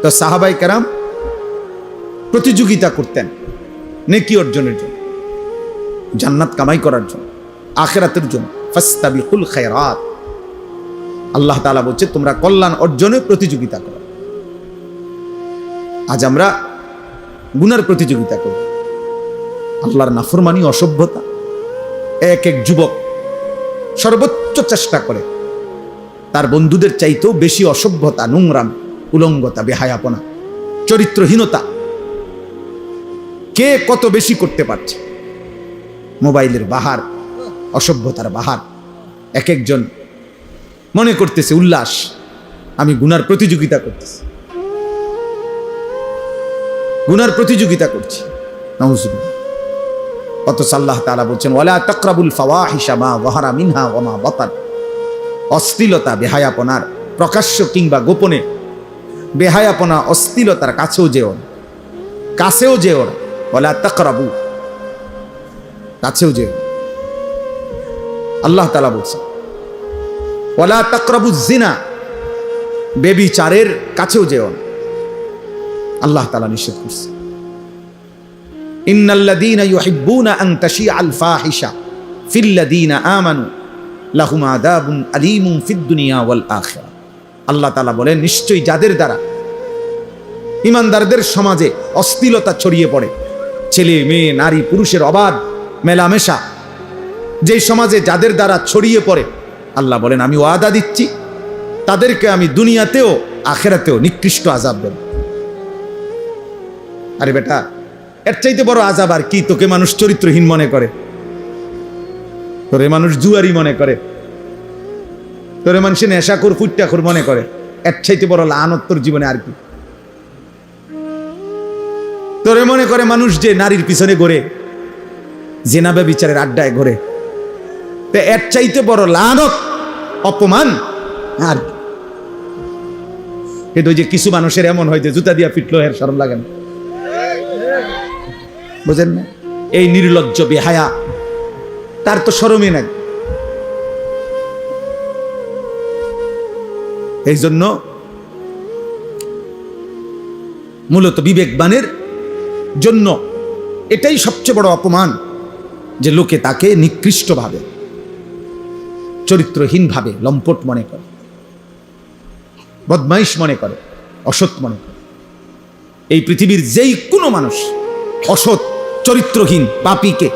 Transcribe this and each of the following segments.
তো সাহাবায়ে কেরাম প্রতিযোগিতা করতেন নেকি অর্জনের জন্য, জান্নাত কামাই করার জন্য, আখিরাতের জন্য। ফাস্তাবিকুল খায়রাত, আল্লাহ তাআলা বলছে তোমরা কল্যাণ অর্জনে প্রতিযোগিতা করো। আজ আমরা গুনার প্রতিযোগিতা করি, আল্লাহর নাফরমানি, অসভ্যতা। এক এক যুবক সর্বোচ্চ চেষ্টা করে তার বন্ধুদের চাইতেও বেশি অসভ্যতা, নোংরাম, উলঙ্গতা, বেহায়াপনা, চরিত্রহীনতা কে কত বেশি করতে পারছে। মোবাইলের বাহার, অসভ্যতার বাহার। এক একজন মনে করতেছে উল্লাস, আমি গুনার প্রতিযোগিতা করতেছি, গুনার প্রতিযোগিতা করছি। নাউযুবিল্লাহ। অথচ আল্লাহ তাআলা বলছেন ওয়ালা তাকরাবুল ফাওয়াহিশা মা যাহারা মিনহা ওয়া মা বাতান। অশ্লীলতা, বেহায়াপনার প্রকাশ্য কিংবা গোপনে বেহায়াপনা, অশ্লীলতার কাছেও যেও না, কাছেও যেও না। ওয়ালা তাকরাবু, কাছেও যেও। আল্লাহ তাআলা বলছেন ওয়ালা তাকরাবুজ জিনা, ব্যভিচারের কাছেও যেও না। আল্লাহ তাআলা নিষেধ করছে ইন্নাল্লাযীনা ইউহিব্বুনা আন তাশিআল ফাহিশা ফিল্লাযীনা আমানু লাহুম আযাবুন আলীমুন ফিদ দুনিয়া ওয়াল আখিরা। আল্লাহ তাআলা বলেন নিশ্চয়ই যাদের দ্বারা ঈমানদারদের সমাজে অশ্লীলতা ছড়িয়ে পড়ে, ছেলে মেয়ে নারী পুরুষের অবাধ মেলামেশা যেই সমাজে যাদের দ্বারা ছড়িয়ে পড়ে, আল্লাহ বলেন আমি ওয়াদা দিচ্ছি তাদেরকে আমি দুনিয়াতেও আখিরাতেও নিকৃষ্ট আযাব দেব। আরে বেটা, এর চাইতে বড় আযাব আর কি? তোকে মানুষ চরিত্রহীন মনে করে, তোরে মানুষ জুয়ারি মনে করে, তোরে মানুষ নেশাখোর ফুট্টাখোর মনে করে। এর চাইতে বড় লানত তোর জীবনে আর কি? তোরে মনে করে মানুষ যে নারীর পিছনে ঘোরে, জিনা ব্যভিচারের আড্ডায় ঘোরে। তো এর চাইতে বড় লানত, অপমান আর কি? কিন্তু যে কিছু মানুষের এমন হয় যে জুতা দিয়া পিটলো এর শরম লাগে না, বুঝেন না? এই নির্লজ্জ বেহায়া, তার তো শরমই নাই। এই জন্য মূলত বিবেকবানের জন্য এটাই সবচেয়ে বড় অপমান যে লোকে তাকে নিকৃষ্ট ভাবে, চরিত্রহীন ভাবে, লম্পট মনে করে, বদমাইশ মনে করে, অসৎ মনে করে। এই পৃথিবীর যেই কোনো মানুষ অসৎ, চরিত্রহীন, পাপীকে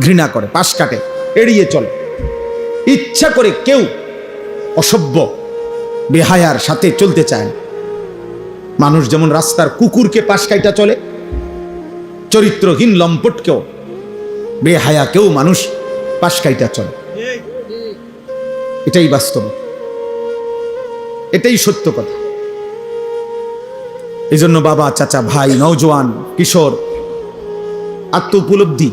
ঘৃণা করে, পাশ কাটে, এড়িয়ে চলে। ইচ্ছা করে কেউ অসভ্য বেহায়ার সাথে চলতে চায় না। মানুষ যেমন রাস্তার কুকুরকে পাশ কাইটা চলে, চরিত্রহীন লম্পটকেও, বেহায়াকেও মানুষ পাশ কাইটা চলে। এটাই বাস্তব, এটাই সত্য কথা। এই জন্য বাবা, চাচা, ভাই, নওজোয়ান, কিশোর, আত্ম উপলব্ধি,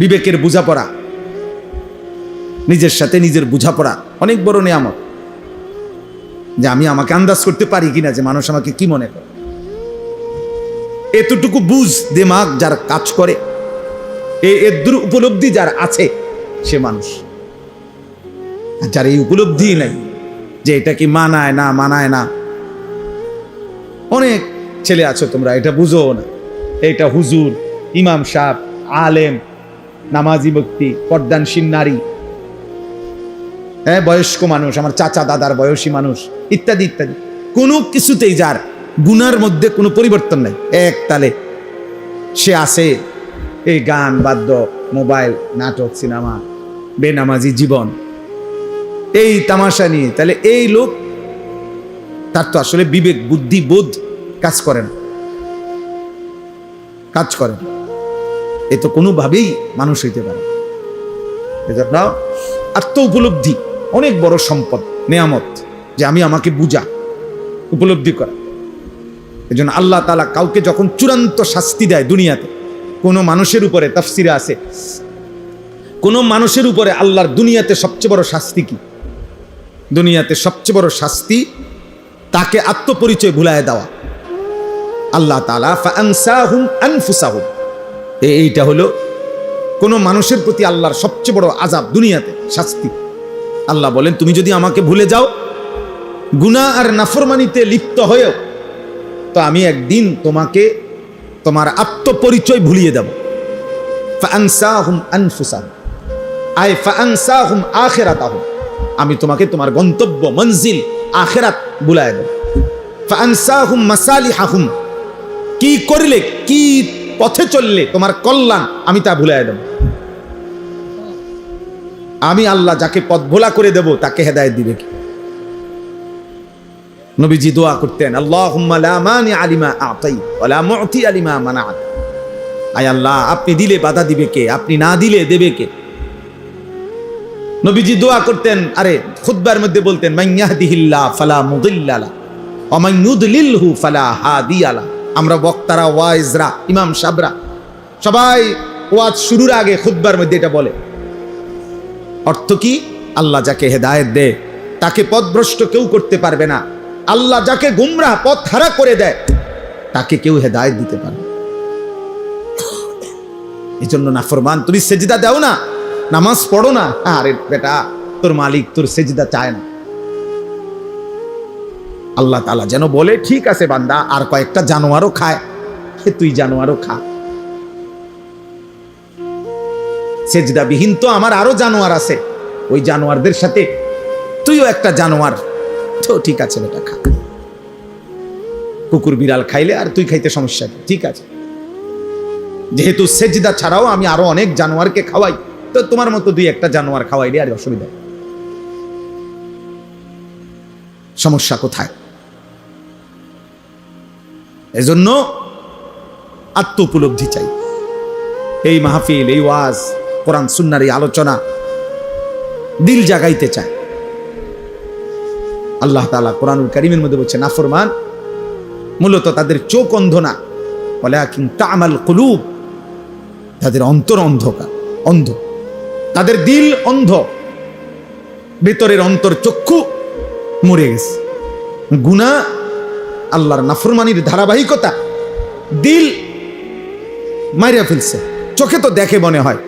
বিবেকের বোঝাপড়া, নিজের সাথে নিজের বোঝাপড়া অনেক বড় নিয়ামত। যে আমি আমাকে আন্দাজ করতে পারি কিনা যে মানুষ আমাকে কি মনে করে। এতটুকু বুঝ দিমাগ যার কাজ করে, এর উপলব্ধি যার আছে, সে মানুষ। যার এই উপলব্ধি নাই যে এটা কি মানায় না মানায় না, অনেক ছেলে আছো তোমরা এটা বুঝো না। এটা হুজুর, ইমাম সাহেব, আলেম, নামাজি ব্যক্তি, পর্দানশীল নারী, হ্যাঁ, বয়স্ক মানুষ, আমার চাচা দাদার বয়সী মানুষ, ইত্যাদি ইত্যাদি, কোনো কিছুতেই যার গুনার মধ্যে কোনো পরিবর্তন নাই, এক তালে সে আছে এই গান, বাদ্য, মোবাইল, নাটক, সিনেমা, বেনামাজি জীবন, এই তামাশা নিয়ে। তাহলে এই লোক, তার তো আসলে বিবেক, বুদ্ধি, বোধ কাজ করে না, কাজ করে না। এ তো কোনোভাবেই মানুষ হইতে পারে। এজন্য আত্ম উপলব্ধি অনেক বড় সম্পদ, নেয়ামত, যে আমি আমাকে বুঝা, উপলব্ধি করা। এজন্য আল্লাহ তাআলা কাউকে যখন চূড়ান্ত শাস্তি দেয় দুনিয়াতে, কোনো মানুষের উপরে, তাফসিরে আছে, কোনো মানুষের উপরে আল্লাহর দুনিয়াতে সবচেয়ে বড় শাস্তি কি? দুনিয়াতে সবচেয়ে বড় শাস্তি তাকে আত্মপরিচয় ভুলায় দেওয়া। আল্লাহ তাআলা ফাআনসাহুম আনফুসাহুম, এইটা হলো কোন মানুষের প্রতি আল্লাহর সবচেয়ে বড় আযাব, দুনিয়াতে শাস্তি। আল্লাহ বলেন তুমি যদি আমাকে ভুলে যাও, গুনাহ আর নাফরমানিতে লিপ্ত হয়েও তো আমি একদিন তোমাকে তোমার আত্মপরিচয় ভুলিয়ে দেব। ফাআনসাহুম আনফুসাহুম আই ফাআনসাহুম আখিরাতাহুম, আমি তোমাকে তোমার গন্তব্য মঞ্জিল আখিরাত ভুলায়ে দেব। ফাআনসাহুম মাসালিহাহুম, কি করলে কি পথে চললে তোমার কল্যাণ আমি তা ভুলায়ে দেব। আমি আল্লাহ যাকে পথ ভোলা করে দেব তাকে হেদায়েত দিবে কি? নবীজি দোয়া করতেন, আল্লাহুম্মা লা মানিআ লিমা আ'তাইত ওয়া লা মু'তিয়া লিমা মানা'ত। আয় আল্লাহ, আপনি দিলে বাধা দিবে কে, আপনি না দিলে দেবে কে? নবীজি দোয়া করতেন, আরে খুতবার মধ্যে বলতেন, মান ইয়াহদিহিল্লাহ ফালা মুদিল্লা লাহু ওয়া মান ইউদ্লিলহু ফালা হাদিয়া লাহু। আমরা বক্তারা, ওয়াইজরা, ইমাম সাহেবরা সবাই ওয়াজ শুরুর আগে খুতবার মধ্যে এটা বলে। অর্থ কি? আল্লাহ যাকে হেদায়েত দেয় তাকে পথভ্রষ্ট কেউ করতে পারবে না। আল্লাহ যাকে গুমরাহ পথ হারা করে দেয় তাকে কেউ হেদায়েত দিতে পারবে। এই জন্য নাফরমান, তুমি সেজদা দাও না, নামাজ পড়ো না, আরে বেটা তোর মালিক তোর সেজদা চায় না। আল্লাহ তাআলা যেন বলে, ঠিক আছে বান্দা, আর কয়েকটা জানোয়ারও খায়, তুই জানোয়ারও খা। সেজদা বিহীন তো আমার আরো জানোয়ার আছে, ওই জানোয়ারদের সাথে তুইও একটা জানোয়ার, তো ঠিক আছে বেটা খা। কুকুর বিড়াল খাইলে আর তুই খাইতে সমস্যা কি? ঠিক আছে, যেহেতু সেজদা ছাড়াও আমি আরো অনেক জানোয়ারকে খাওয়াই, তো তোমার মতো দুই একটা জানোয়ার খাওয়াইলে আর অসুবিধা, সমস্যা কোথায়? এজন্য আত্ম উপলব্ধি চাই। এই মাহফিল, এই ওয়াজ, কোরআন সুন্নাহর এই আলোচনা দিল জাগাইতে চায়। আল্লাহ তাআলা কোরআনুল কারীমের মধ্যে বলছেন, নাফরমান মূলত তাদের চোখ অন্ধ না, ওয়ালাকিন তা'মাল কুলুব, তাদের অন্তর অন্ধকার, অন্ধ, তাদের দিল অন্ধ, ভেতরের অন্তর চক্ষু মরে গেছে। গুনাহ, আল্লাহর নাফরমানির ধারাবাহিকতা দিল মাইরা ফেলছে। চোখে তো দেখে মনে হয়,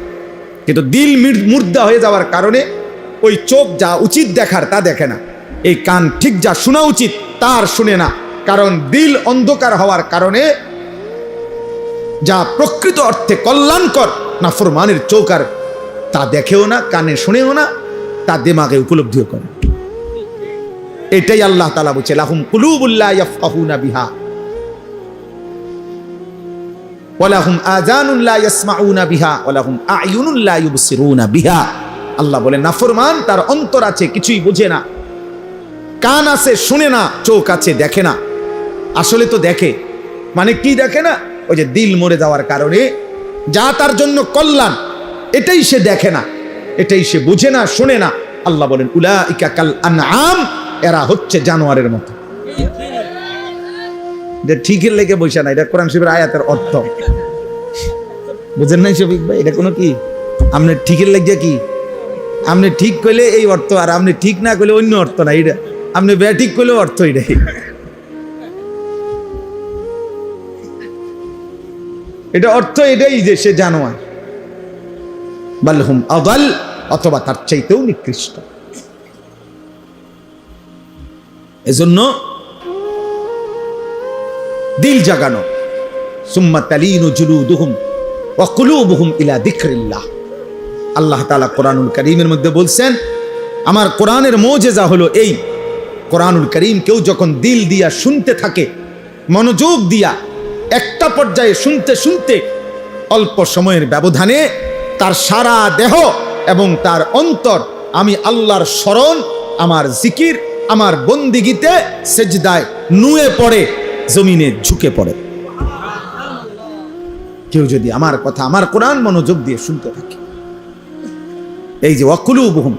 কিন্তু দিল মুর্দা হয়ে যাওয়ার কারণে ওই চোখ যা উচিত দেখার তা দেখে না, এই কান ঠিক যা শোনা উচিত তার শুনে না। কারণ দিল অন্ধকার হওয়ার কারণে যা প্রকৃত অর্থে কল্যাণকর নাফরমানের চোখ আর তা দেখেও না, কানে শুনেও না, তা দিমাগে উপলব্ধিও করে। এটাই আল্লাহ তাআলা বলছে, লাহুম কুলুবুল লা ইয়াফকাহুনা বিহা ওয়া লাহুম আযানুন লা ইয়াসমাউনা বিহা ওয়া লাহুম আ'য়ুনুন লা ইউবসিরুনা বিহা। আল্লাহ বলে, নাফরমান তার অন্তর আছে কিছুই বুঝে না, কান আছে শুনে না, চোখ আছে দেখে না। আসলে তো দেখে, মানে কি দেখে না? ওই যে দিল মরে যাওয়ার কারণে যা তার জন্য কল্যাণ এটাই সে দেখে না, এটাই সে বুঝে না, শুনে না। আল্লাহ বলেন, উলাইকা কাল আনআম, এরা হচ্ছে জানোয়ারের মতো। এটা ঠিকের লেগে বসে না, এটা কোরআন শরীফের আয়াতের অর্থ বুঝেন নাই শফিক ভাই? এটা কোনো কি আপনি ঠিকের লেগে কি আপনি ঠিক কইলে এই অর্থ, আর আপনি ঠিক না কইলে অন্য অর্থ না। এটা আপনি ব্যাঠিক কইলেও অর্থ এটাই। এটা অর্থ এটাই যে সে জানোয়ার। বালহুম আদাল, অথবা তার চাইতেও নিকৃষ্ট। এজন্য দিল জাগানো, সুম্মা তালিনু জুলুদুহুম ওয়া কুলুবুহুম ইলা যিকরিল্লাহ। আল্লাহ তাআলা কোরআনুল কারীমের মধ্যে বলছেন, আমার কোরআনের মুজিজা হলো এই, কোরআনুল কারীম কেউ যখন দিল দিয়া শুনতে থাকে, মনোযোগ দিয়া একটা পর্যায়ে শুনতে শুনতে অল্প সময়ের ব্যবধানে তার সারা দেহ এবং তার অন্তর আমি আল্লাহর স্মরণ, আমার জিকির, আমার বন্দিগিতে সেজদায় নুয়ে পড়ে, জমিনে ঝুঁকে পড়ে। কেউ যদি আমার কথা, আমার কোরআন মনোযোগ দিয়ে শুনতে থাকে, এই যে ওয়াকুলুবুহুম,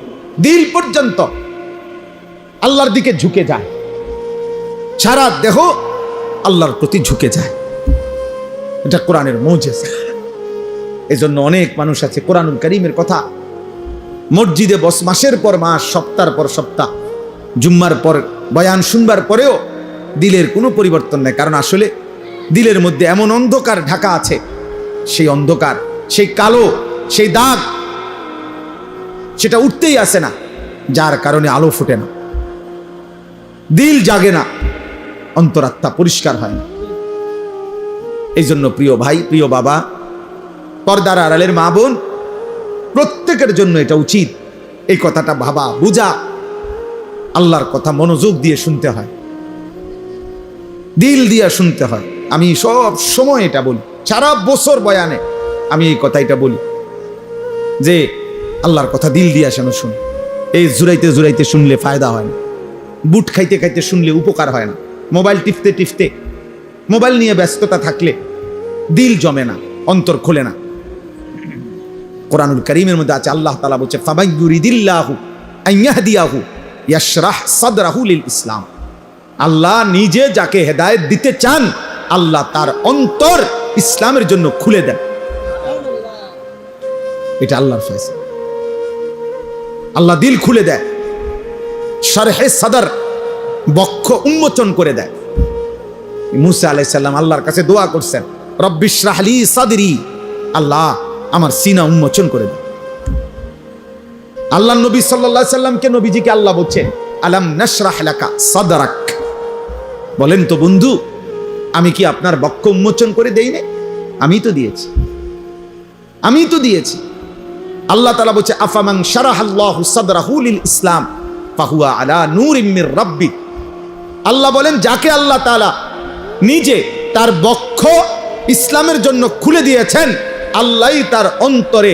দিল পর্যন্ত আল্লাহর দিকে ঝুঁকে যায়, সারা দেহ আল্লাহর প্রতি ঝুঁকে যায়, এটা কোরআনের মুজিজা। এজন্য অনেক মানুষ আছে কোরআনুল কারীমের কথা মসজিদে বস, মাসের পর মাস, সপ্তাহের পর সপ্তাহ, জুম্মার পর বয়ান শুনবার পরেও দিলের কোনো পরিবর্তন নেই। কারণ আসলে দিলের মধ্যে এমন অন্ধকার ঢাকা আছে, সেই অন্ধকার, সেই কালো, সেই দাগ, সেটা উঠতেই আসে না, যার কারণে আলো ফুটে না, দিল জাগে না, অন্তরাত্মা পরিষ্কার হয় না। এই জন্য প্রিয় ভাই, প্রিয় বাবা, পর্দার আড়ালের মা বোন, প্রত্যেকের জন্য এটা উচিত এই কথাটা ভাবা বুঝা, আল্লাহর কথা মনোযোগ দিয়ে শুনতে হয়, দিল দিয়ে শুনতে হয়। আমি সব সময় এটা বলি, সারা বছর বয়ানে আমি এই কথাটা বলি যে আল্লাহর কথা দিল দিয়ে যেন শুন। এই জুড়াইতে জুড়াইতে শুনলে ফায়দা হয় না, বুট খাইতে খাইতে শুনলে উপকার হয় না, মোবাইল টিপতে টিপতে, মোবাইল নিয়ে ব্যস্ততা থাকলে দিল জমে না, অন্তর খোলে না। কোরআনুল কারীমের মধ্যে আছে, আল্লাহ তাআলা বলছে ফামাইয়ুরিদিল্লাহু আইয়াহদিয়াহু ইয়াশরাহ সাদরাহু লিল ইসলাম। আল্লাহ নিজে যাকে হেদায়েত দিতে চান, আল্লাহ তার অন্তর ইসলামের জন্য খুলে দেন। এটা আল্লাহর ফয়সালা। আল্লাহ দিল খুলে দেয়, শারহে সাদর, বক্ষ উন্মোচন করে দেয়। মুসা আলাইহিস সালাম আল্লাহর কাছে দোয়া করছেন, রব্বিশরাহ লি সাদরি, আল্লাহ আমার সিনা উন্মোচন করে দেয়। আল্লাহ নবী সাল্লাল্লাহু আলাইহি সাল্লামকে, নবীজিকে আল্লাহ বলছেন আলাম নাশরাহ লাকা সাদরাক, বলেন তো বন্ধু, আমি কি আপনার বক্ষ উন্মোচন করে দেই না? আমি তো দিয়েছি, আমি তো দিয়েছি। আল্লাহ তাআলা বলছে আফামান শারাহাল্লাহু সাদরাহু লিল ইসলাম ফাহুয়া আলা নূরিম মির রাব্বি। আল্লাহ বলেন, যাকে আল্লাহ তাআলা নিজে তার বক্ষ ইসলামের জন্য খুলে দিয়েছেন, আল্লাহই তার অন্তরে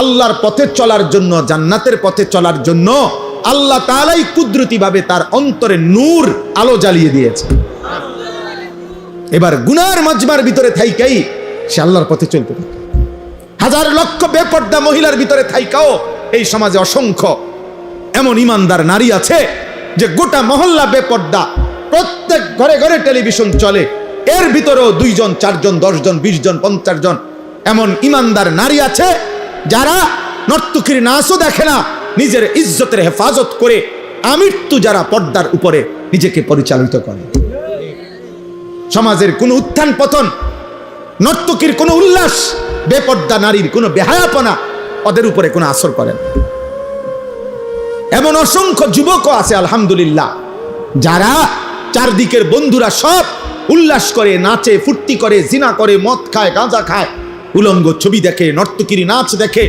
আল্লাহর পথে চলার জন্য, জান্নাতের পথে চলার জন্য আল্লাহ তাআলাই কুদরতিভাবে তার অন্তরে নূর, আলো জ্বালিয়ে দিয়েছে। এবার গুনার মাজমার ভিতরে থাইকাই সে আল্লাহর পথে চলতে থাকে। হাজার লক্ষ বেপর্দা মহিলার ভিতরে থাইকাও এই সমাজে অসংখ্য এমন ইমানদার নারী আছে যে গোটা মহল্লা বেপর্দা, প্রত্যেক ঘরে ঘরে টেলিভিশন চলে, এর ভিতরেও 2 জন 4 জন 10 জন 20 জন 50 জন এমন ইমানদার নারী আছে যারা নর্তকীর নাচও দেখে না, নিজের ইজ্জতের হেফাজত করে আমৃত্যু যারা পর্দার উপরে নিজেকে পরিচালিত করে। সমাজের কোনো উত্থান পতন, নর্তকীর কোনো উল্লাস, বেপর্দা নারীর কোনো বেহায়াপনা ওদের উপরে কোনো আসর করে না। এমন অসংখ্য যুবকও আছে আলহামদুলিল্লাহ, যারা চারদিকের বন্ধুরা সব উল্লাস করে, নাচে, ফুর্তি করে, জিনা করে, মদ খায়, গাঁজা খায়, উলঙ্গ ছবি দেখে, নর্তকীর নাচ দেখে,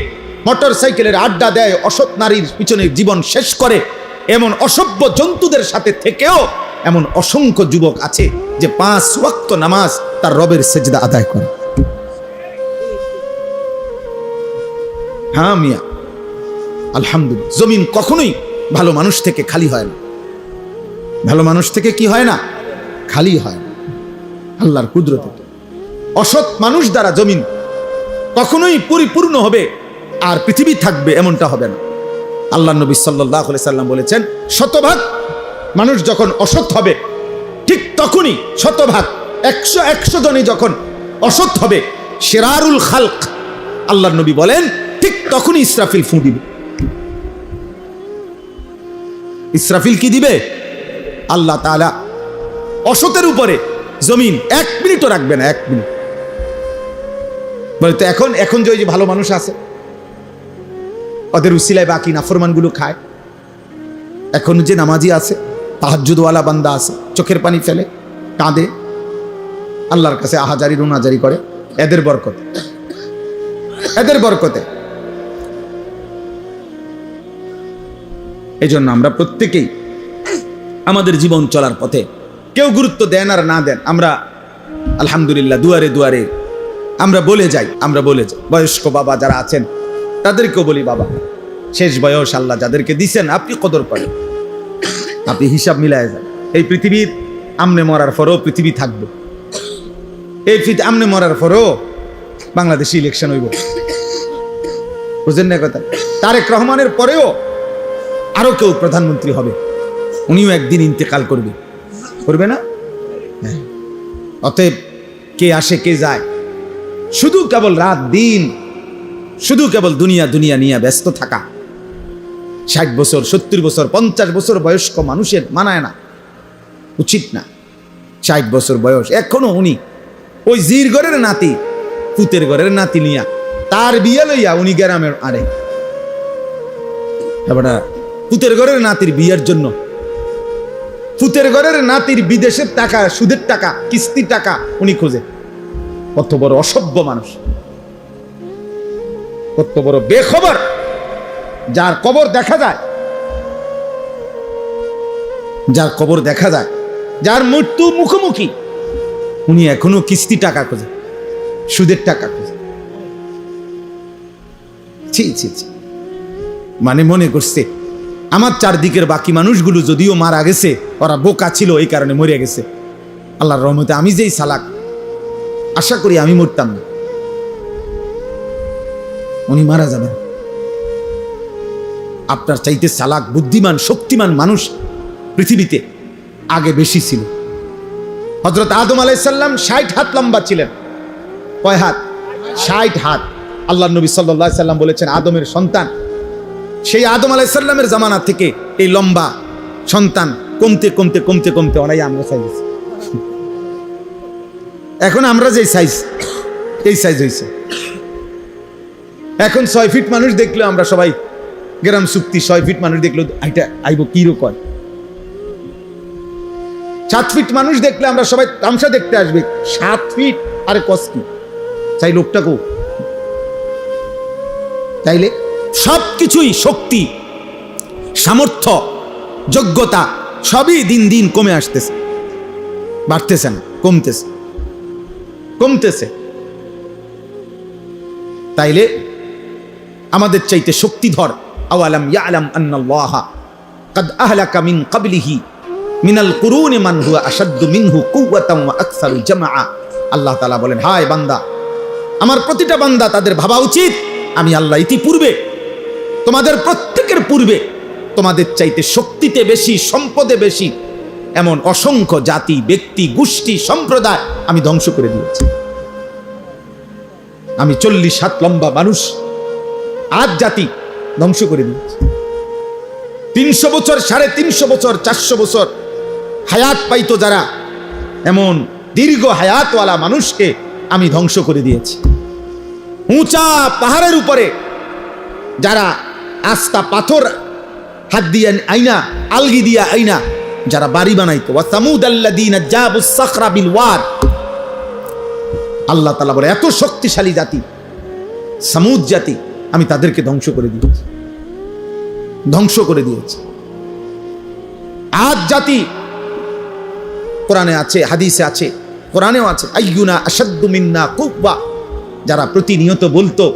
মোটর সাইকেলের আড্ডা দেয়, অসৎ নারীর পিছনে জীবন শেষ করে। এমন অসভ্য জন্তুদের সাথে থেকেও এমন অসংখ্য যুবক আছে যে 5 ওয়াক্ত নামাজ তার রবের সেজদা আদায় করে। হ্যাঁ মিয়া, আলহামদুলিল্লাহ, জমিন কখনোই ভালো মানুষ থেকে খালি হয় না। ভালো মানুষ থেকে কি হয় না? খালি হয় না। আল্লাহর কুদরতে অসৎ মানুষ দ্বারা জমিন কখনোই পরিপূর্ণ হবে আর পৃথিবী থাকবে এমনটা হবে না। আল্লাহ নবী সাল্লাল্লাহু আলাইহি সাল্লাম বলেছেন, শতভাগ মানুষ যখন অসৎ হবে, ঠিক তখনই শতভাগ 100 জনই যখন অসৎ হবে, শিরারুল খালক, আল্লাহ নবী বলেন ঠিক তখনই ইসরাফিল ফু দিবে। ইসরাফিল কি দিবে? আল্লাহ তাআলা অসতের উপরে জমিন 1 মিনিটও রাখবে না, 1 মিনিট। বলে তো এখন যে ওই যে ভালো মানুষ আছে, ওদের উসিলায় বাকি নাফরমানগুলো খায়, এখন যে নামাজি আছে, তাহাজ্জুদওয়ালা বান্দা আছে, চোখের পানি ফেলে, কাঁদে, আল্লাহর কাছে আহাজারি রুনাজারি করে, এদের বরকতে, এদের বরকতে। এই জন্য আমরা প্রত্যেকেই আমাদের জীবন চলার পথে কেউ গুরুত্ব দেন আর না দেন, আমরা আলহামদুলিল্লাহ দুয়ারে দুয়ারে আমরা বলে যাই। বয়স্ক বাবা যারা আছেন তাদেরকেও বলি, বাবা শেষ বয়স আল্লাহ যাদেরকে দিছেন আপনি কদর করেন, আপনি হিসাব মিলায় যান। এই পৃথিবীর আমনে মরার পরেও পৃথিবী থাকবে, এই আমনে মরার পরেও বাংলাদেশে ইলেকশন হইব, বুঝলেন না কথা? তারেক রহমানের পরেও আরো কেউ প্রধানমন্ত্রী হবে, উনিও একদিন ইন্তেকাল করবে না? অতএব কে আসে কে যায়, শুধু কেবল রাত দিন, শুধু কেবল দুনিয়া দুনিয়া নিয়ে ব্যস্ত থাকা। 60 বছর 70 বছর 50 বছর বয়স্ক মানুষের মানায় না, উচিত না। 60 বছর বয়স এখনো উনি ওই জির ঘরের নাতি, পুতের ঘরের নাতি নিয়া তার বিয়ে লইয়া উনি গ্রামের আরে এবার পুতের ঘরের নাতির বিয়ের জন্য, পুতের ঘরের নাতির বিদেশের টাকা, সুদের টাকা, কিস্তির টাকা উনি খোঁজে। কত বড় অসভ্য মানুষ, কত বড় বেখবর, যার কবর দেখা যায়, যার কবর দেখা যায়, যার মৃত্যু মুখোমুখি, উনি এখনো কিস্তি টাকা খোঁজে, সুদের টাকা খোঁজে। ছি ছি ছি। মানে মনে করছে আমার চারদিকের বাকি মানুষগুলো যদিও মারা গেছে, ওরা বোকা ছিল এই কারণে মরে গেছে, আল্লাহর রহমতে আমি যেই চালাক, আশা করি আমি মরতাম না, উনি মারা যাবেন। আপনার চাইতে চালাক, বুদ্ধিমান, শক্তিমান মানুষ পৃথিবীতে আগে বেশি ছিল। হযরত আদম আলাইহিস সালাম 60 হাত লম্বা ছিলেন। কয় হাত? 60 হাত। আল্লাহর নবী সাল্লাল্লাহু আলাইহি সাল্লাম বলেছেন আদমের সন্তান, সেই আদম আলাইহিস সালামের জামানা থেকে এই লম্বা সন্তান কমতে কমতে কমতে কমতে অনেক আমরা সাইজ, এখন আমরা যে সাইজ, এই সাইজ হয়েছে। এখন 6 ফিট মানুষ দেখলে আমরা সবাই গ্রাম চুক্তি, 6 ফিট মানুষ দেখলো এটা আইব কি রকম, 7 ফিট মানুষ দেখলে আমরা সবাই তামসা দেখতে আসবে, 7 ফিট আরে কস কি চাই লোকটাকেও। তাইলে সবকিছুই শক্তি, সামর্থ্য, যোগ্যতা সবই দিন দিন কমে আসতেছে, বাড়তেছে না, কমতেছে কমতেছে। তাইলে আমাদের চাইতে শক্তিধর, আওয়ালাম ইয়ালাম আন্নাল্লাহা কাদ আহলাকা মিন ক্বাবলিহি মিনাল কুরুনি মান হুয়া আশাদ্দু মিনহু কুওয়াতান ওয়া আকসারু জামআ। আল্লাহ তাআলা বলেন, হায় বান্দা, আমার প্রতিটা বান্দা তাদের ভাবা উচিত আমি আল্লাহ ইতিপূর্বে, তোমাদের প্রত্যেকের পূর্বে তোমাদের চাইতে শক্তিতে বেশি, সম্পদে বেশি এমন অসংখ্য জাতি, ব্যক্তি, গোষ্ঠী, সম্প্রদায় আমি ধ্বংস করে দিয়েছি। আমি 40 হাত লম্বা মানুষ, আজ জাতি ধ্বংস করে দিয়েছি। 300 বছর, 350 বছর, 400 বছর হায়াত পাইতো যারা, এমন দীর্ঘ হায়াতওয়ালা মানুষকে আমি ধ্বংস করে দিয়েছি। উঁচা পাহাড়ের উপরে যারা আস্তা পাথর হাত দিয়ে আইনা, আলগি দিয়া আইনা যারা বাড়ি বানাইতো, ওয়া সামুদাল্লাযীনা জাবুস সাখরা বিল ওয়াদ। আল্লাহ তাআলা বলে এত শক্তিশালী জাতি সামুদ জাতি, আমি তাদেরকে ধ্বংস করে দিয়েছি, ধ্বংস করে দিয়েছি। আদ জাতি, কোরআনে আছে, হাদিসে আছে, কোরআনেও আছে, আইয়ুনা আশাদ্দু মিন্না কুওয়া, যারা প্রতিনিয়ত বলতো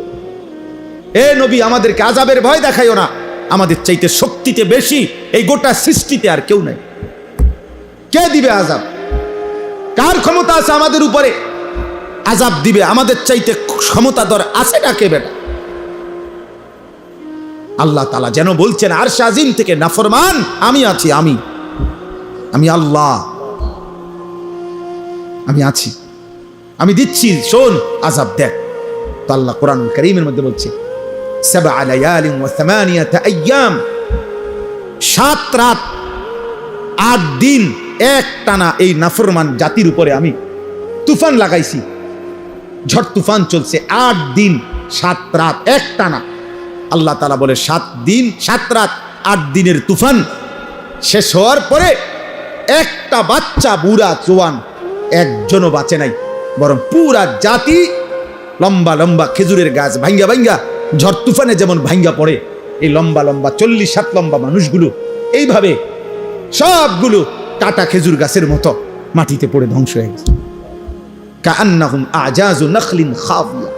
এ নবী আমাদেরকে আযাবের ভয় দেখাইও না, আমাদের চাইতে শক্তিতে বেশি এই গোটা সৃষ্টিতে আর কেউ নাই, কে দিবে আযাব? কার ক্ষমতা আছে আমাদের উপরে আযাব দিবে? আমাদের চাইতে ক্ষমতাধর আছে না কে বেটা? আল্লাহ তাআলা যেন বলছেন আরশ আজিম থেকে, নাফরমান আমি আছি, আমি আল্লাহ, আমি আছি, আমি দিচ্ছি, শোন আযাব দেখ। তো আল্লাহ কোরআনুল কারীমের মধ্যে বলছে 7 লায়ালিন ওয়া 8 আইয়াম, 7 রাত 8 দিন এক টানা এই নাফরমান জাতির উপরে আমি তুফান লাগাইছি, ঝড় তুফান চলছে 8 দিন 7 রাত এক টানা। আল্লাহ তাআলা বলে 7 দিন 7 রাত 8 দিনের তুফান শেষ হওয়ার পরে একটা বাচ্চা, বুড়া, জওয়ান একজনও বাঁচে নাই, বরং পুরা জাতি লম্বা লম্বা খেজুরের গাছ ভাঙ্গা ভাঙ্গা ঝড় তুফানে যেমন ভাঙ্গা পড়ে, এই লম্বা লম্বা 40 হাত লম্বা মানুষগুলো এইভাবে সবগুলো টাটা খেজুর গাছের মতো মাটিতে পড়ে ধ্বংস হয়ে গেছে। কাআন্নাহুম আজাজু নাখলিন খাবিয়া।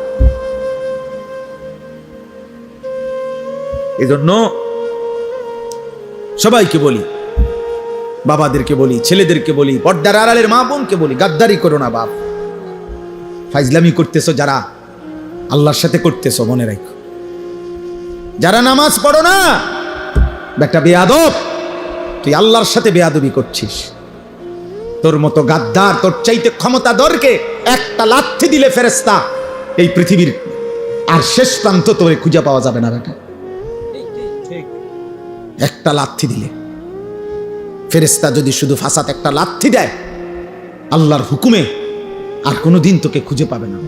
এজন্য সবাইকে বলি, বাবাদেরকে বলি, ছেলেদেরকে বলি, পর্দার আড়ালের মা বোনকে বলি, গাদ্দারি করো না বাপ। ফাইজলামি করতেছো যারা আল্লাহর সাথে করতেছো, মনে রাখো, যারা নামাজ পড়ো না বেটা বেয়াদব, তুই আল্লাহর সাথে বেয়াদবি করছিস। তোর মতো গাদ্দার, তোর চাইতে ক্ষমতাধরকে একটা লাথি দিলে ফেরেশতা এই পৃথিবীর আর শেষ প্রান্ত তোরে খুঁজে পাওয়া যাবে না বেটা। একটা লাথি দিলে, ফেরেশতা যদি শুধু ফাসাত একটা লাথি দেয় আল্লাহর হুকুমে, আর কোনোদিন তোকে খুঁজে পাবে না।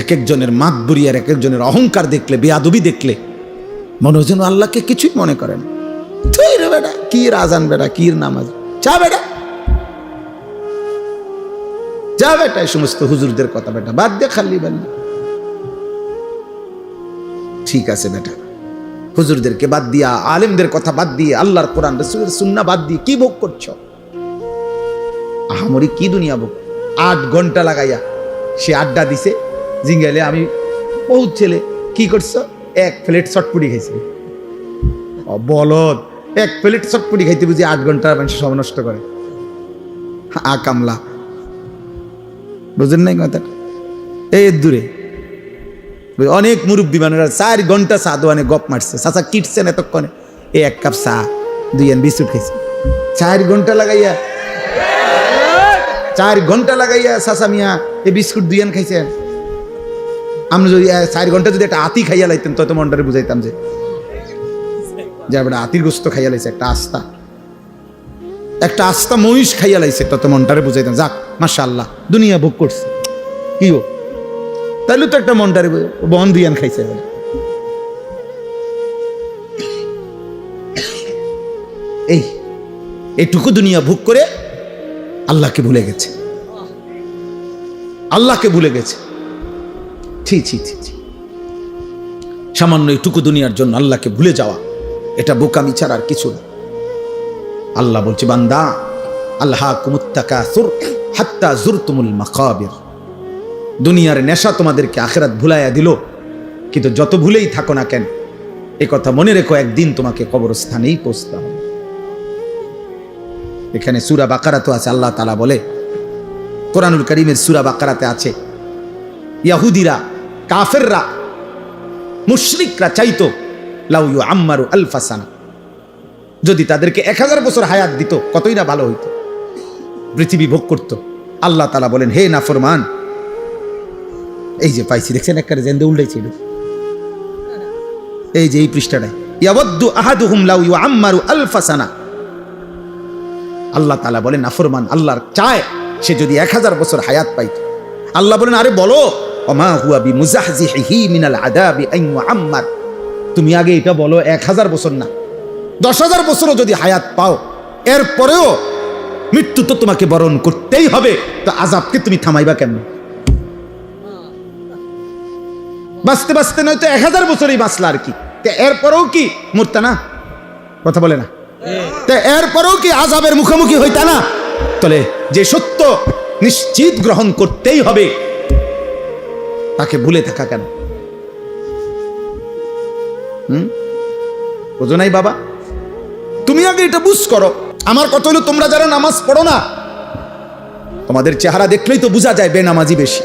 এক একজনের মাতবুরি আর এক একজনের অহংকার দেখলে, বেয়াদবি দেখলে মনে হয় যেন আল্লাহকে কিছুই মনে করে না। তুই রে বেটা, কি আজান বেটা, কি নামাজ, চা বেটা, যা বেটা এই সমস্ত হুজুরদের কথা বেটা বাদ দে, খালি বাল্লি। ঠিক আছে বেটা, হুজুরদেরকে বাদ দিয়া, আলেমদের কথা বাদ দিয়ে, আল্লাহর কোরআন রাসূলের সুন্নাহ বাদ দিয়ে কি ভোগ করছো? আহামরি কি দুনিয়া ভোগ? 8 ঘন্টা লাগাইয়া সে আড্ডা দিছে জিঙ্গাইলে। আমি বহুত ছেলে কি করছো? 1 প্লেট চটপুটি খাইছে। বলদ, 1 প্লেট চটপুটি খাইতে বুঝি 8 ঘন্টা মানুষ সময় নষ্ট করে। কামলা, বুঝেন নাই কথা? এই দূরে অনেক মুরব্বী মানুষরা 4 ঘন্টা চা দোয়ানে গপ মারছে, চাচা কিটছেন এতক্ষণে, এই 1 কাপ চা 2 বিস্কুট খাইছে। 4 ঘন্টা লাগাইয়া, 4 ঘন্টা লাগাইয়া চাচা মিয়া এই বিস্কুট 2 খাইছেন। আমরা যদি 4 ঘন্টা যদি একটা আতি খাইয়া লাইতেন তত মনটারে বুঝাইতাম যে আতির গোস্ত খাইয়া লাইছে, একটা আস্তা মহিষ খাইয়া লাইছে, তত মনটারে বুঝাইতাম যাক মাশাআল্লাহ দুনিয়া ভোগ করছে। কি হোক তাইলে তো একটা মনটারে বন 2 খাইছে। এইটুকু দুনিয়া ভোগ করে আল্লাহকে ভুলে গেছে, আল্লাহকে ভুলে গেছে। ছি ছি ছি ছি, সামান্য এইটুকু দুনিয়ার জন্য আল্লাহকে ভুলে যাওয়া, এটা বোকামি ছাড়া আর কিছু না। আল্লাহ বলছে বান্দা, আল্লাহাকুমুত তাকাসুর হাত্তা যুরতুমুল মাকাবির। দুনিয়ার নেশা তোমাদেরকে আখিরাত ভুলাইয়া দিল, কিন্তু যত ভুলেই থাকো না কেন এ কথা মনে রেখো, একদিন তোমাকে কবরস্থানেই পৌঁছতে হবে। এখানে সূরা বাকারা তো আছে, আল্লাহ তাআলা বলে, কোরআনুল কারীমের সূরা বাকারাতে আছে, ইহুদিরা, কাফেররা, মুশরিকরা চাইতো লাউ ইউআম্মারু আলফা সানা, যদি তাদেরকে 1000 বছর হায়াত দিত কতই না ভালো হইতো, পৃথিবী ভোগ করত। আল্লাহ তাআলা বলেন, হে নাফরমান, এই যে পাইছি দেখছেন একবারে জেন্দে উল্টাইছে, এই যে এই পৃষ্ঠাটায়, ইয়াওয়াদ্দু আহাদুহুম লাউ ইউআম্মারু আলফা সানা। আল্লাহ তাআলা বলেন নাফরমান আল্লাহর চায় সে যদি 1000 বছর হায়াত পাইত। আল্লাহ বলেন, আরে বলো, ওমা হুয়া বিমুজাহজিহি মিনাল আযাবি আন ইউআম্মার, তুমি আগে এটা বলো 1000 বছর না, 10,000 বছরও যদি হায়াত পাও, এরপরেও মৃত্যু তো তোমাকে বরণ করতেই হবে, তো আযাবকে তুমি থামাইবা কেন? বাঁচতে বাঁচতে নয়তো 1000 বছরই বাঁচলা আর কি, এরপরেও কি মরতা না? কথা বলে না? এরপরেও কি আযাবের মুখোমুখি হইতা না? তাহলে যে সত্য নিশ্চিত গ্রহণ করতেই হবে, তাকে ভুলে থাকা কেন? বোঝো নাই বাবা? তুমি আগে এটা বুঝ করো। আমার কথা হলো, তোমরা যারা নামাজ পড়ো না, তোমাদের চেহারা দেখলেই তো বোঝা যায় বেনামাজি বেশি।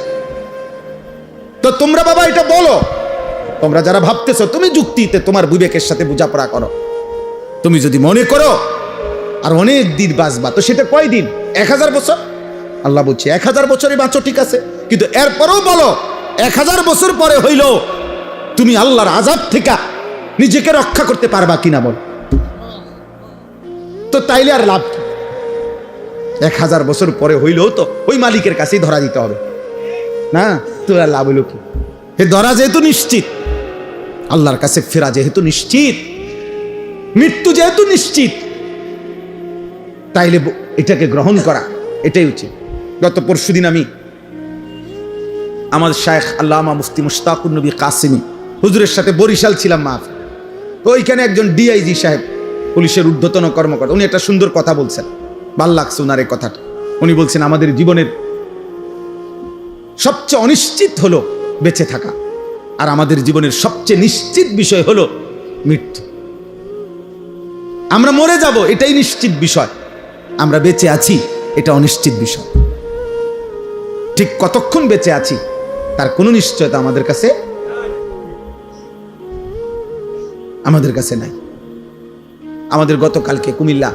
তো তোমরা বাবা এটা বলো, তোমরা যারা ভাবতেছো তুমি যুক্তিতে তোমার বিবেকের সাথে বোঝাপড়া করো, তুমি যদি মনে করো আর অনেক দিন বাঁচবা, তো সেটা কয় দিন? 1000 বছর? আল্লাহ বলছে 1000 বছরই বাঁচো, ঠিক আছে, কিন্তু এরপরেও বলো 1000 বছর পরে হইল তুমি আল্লাহর আযাব থেকে নিজেকে রক্ষা করতে পারবা কিনা বল। তো তাইলে আর লাভ কি? 1000 বছর পরে হইলেও তো ওই মালিকের কাছেই ধরা দিতে হবে না, তো আর লাভ হইল কি? হে ধরা যেহেতু নিশ্চিত, আল্লাহর কাছে ফেরা যেহেতু নিশ্চিত, মৃত্যু যেহেতু নিশ্চিত, তাইলে এটাকে গ্রহণ করা এটাই উচিত। গত পরশুদিন আমি আমার শায়েখ আল্লামা মুফতি মুশতাকুর নবী কাসিমি হুজুরের সাথে বরিশাল ছিলাম মাফ। তো ওইখানে একজন ডিআইজি সাহেব, পুলিশের ঊর্ধ্বতন কর্মকর্তা, উনি একটা সুন্দর কথা বলছেন, ভাল লাগছে ওনার এই কথাটা। উনি বলছেন আমাদের জীবনের সবচেয়ে অনিশ্চিত হলো বেঁচে থাকা, আর আমাদের জীবনের সবচেয়ে নিশ্চিত বিষয় হলো মৃত্যু। আমরা মরে যাব এটাই নিশ্চিত বিষয়, আমরা বেঁচে আছি এটা অনিশ্চিত বিষয়। ঠিক কতক্ষণ বেঁচে আছি তার কোনো নিশ্চয়তা আমাদের কাছে নাই। আমাদের গতকালকে কুমিল্লা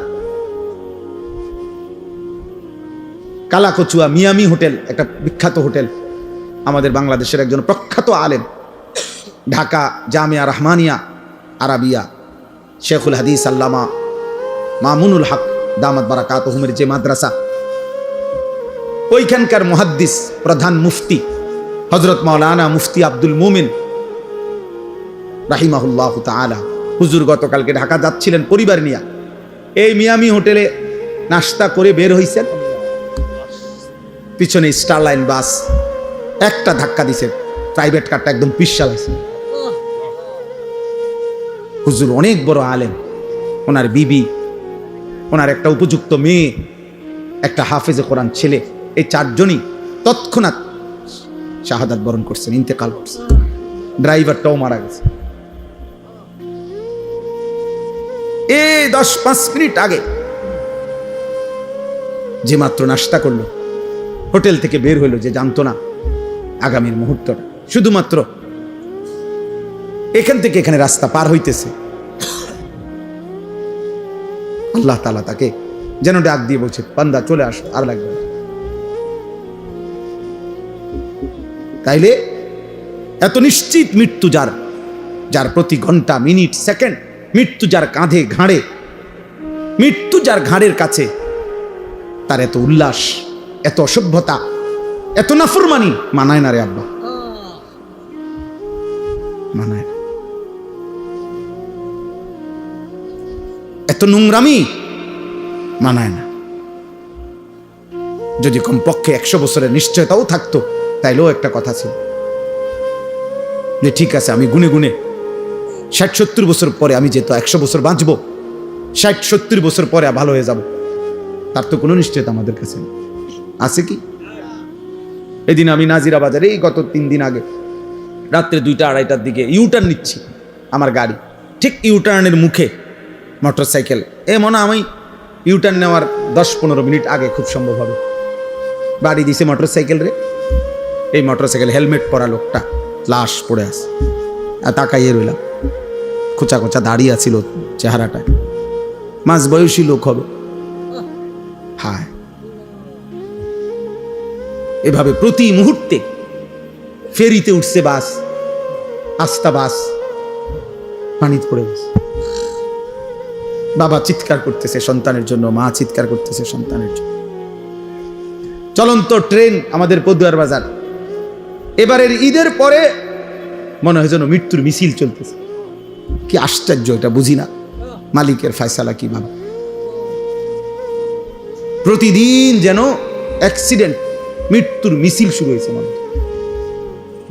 কালাকচুয়া মিয়ামি হোটেল, একটা বিখ্যাত হোটেল, আমাদের বাংলাদেশের একজন প্রখ্যাত আলেম, ঢাকা জামিয়া রহমানিয়া আরাবিয়া শেখুল হাদিস আল্লামা মামুনুল হক দামাত বারাকাতুহুমের যে মাদ্রাসা, ওইখানকার মুহাদ্দিস প্রধান মুফতি হযরত মাওলানা মুফতি আব্দুল মুমিন রাহিমাহুল্লাহ তাআলা, হুজুর গতকালকে ঢাকা যাচ্ছিলেন পরিবার নিয়ে, এই মিয়ামি হোটেলে নাস্তা করে বের হইছেন, পিছনে স্টারলাইন বাস, একটা ধাক্কা দিছে, প্রাইভেট কারটা একদম পিছাল আছে। হুজুর অনেক বড় আলেম, ওনার বিবি, ওনার একটা উপযুক্ত মেয়ে, একটা হাফেজে কোরআন ছেলে, এই চারজনই তৎক্ষণাৎ শাহাদাত বরণ করছেন, ইন্তেকাল করছেন। ড্রাইভারটাও মারা গেছে। এই 10-5 মিনিট আগে যে মাত্র নাস্তা করলো, হোটেল থেকে বের হইলো, যে জানতো না আগামীর মুহূর্তটা, শুধুমাত্র এখান থেকে এখানে রাস্তা পার হইতেছে, আল্লাহ তাআলা তাকে যেন ডাক দিয়ে বলছে, বান্দা চলে আসো, আর লাগবে না। তাইলে এত নিশ্চিত মৃত্যু যার, যার প্রতি ঘন্টা মিনিট সেকেন্ড মৃত্যু যার কাঁধে ঘাড়ে, মৃত্যু যার ঘাড়ের কাছে, তার এত উল্লাস, এত অসভ্যতা, এত নাফরমানি মানায় না রে আব্বা, মানায় না। এত নোংরামি মানায় না। যদি কমপক্ষে 100 বছরের নিশ্চয়তাও থাকতো, তাইলেও একটা কথা ছিল যে ঠিক আছে, আমি গুনে গুনে 60-70 বছর পরে আমি যেহেতু 100 বছর বাঁচবো, 60-70 বছর পরে ভালো হয়ে যাব, তার তো কোনো নিশ্চয়তা আমাদের কাছে নেই। আছে কি? এদিন আমি নাজিরা বাজারে এই গত 3 দিন আগে রাত্রে 2টা-2:30টার দিকে ইউটার্ন নিচ্ছি, আমার গাড়ি ঠিক ইউটার্নের মুখে মোটরসাইকেল, মনে আমি ইউটার্ন নেওয়ার 10-15 মিনিট আগে খুব সম্ভব হবে বাড়ি দিছে মোটরসাইকেল রে। এই মোটরসাইকেল হেলমেট পরা লোকটা লাশ পড়ে আছে, আর তাকাইয়ে রইলাম, খোঁচা খোঁচা দাঁড়িয়ে আছিল চেহারাটায়, মাঝ বয়সী লোক হবে। হায়, এভাবে প্রতি মুহূর্তে ফেরিতে উঠছে বাস, আস্তা বাস পানিতে পড়ে গেছে। বাবা চিৎকার করতেছে সন্তানের জন্য, মা চিৎকার করতেছে সন্তানের জন্য। চলন্ত ট্রেন আমাদের পদুয়ার বাজার, এবারের ঈদের পরে মনে হয় যেন মৃত্যুর মিছিল চলতেছে। কি আশ্চর্য, এটা বুঝি না মালিকের ফয়সালা কিভাবে। প্রতিদিন যেন অ্যাক্সিডেন্ট, মৃত্যুর মিছিল শুরু হয়েছে, মানুষ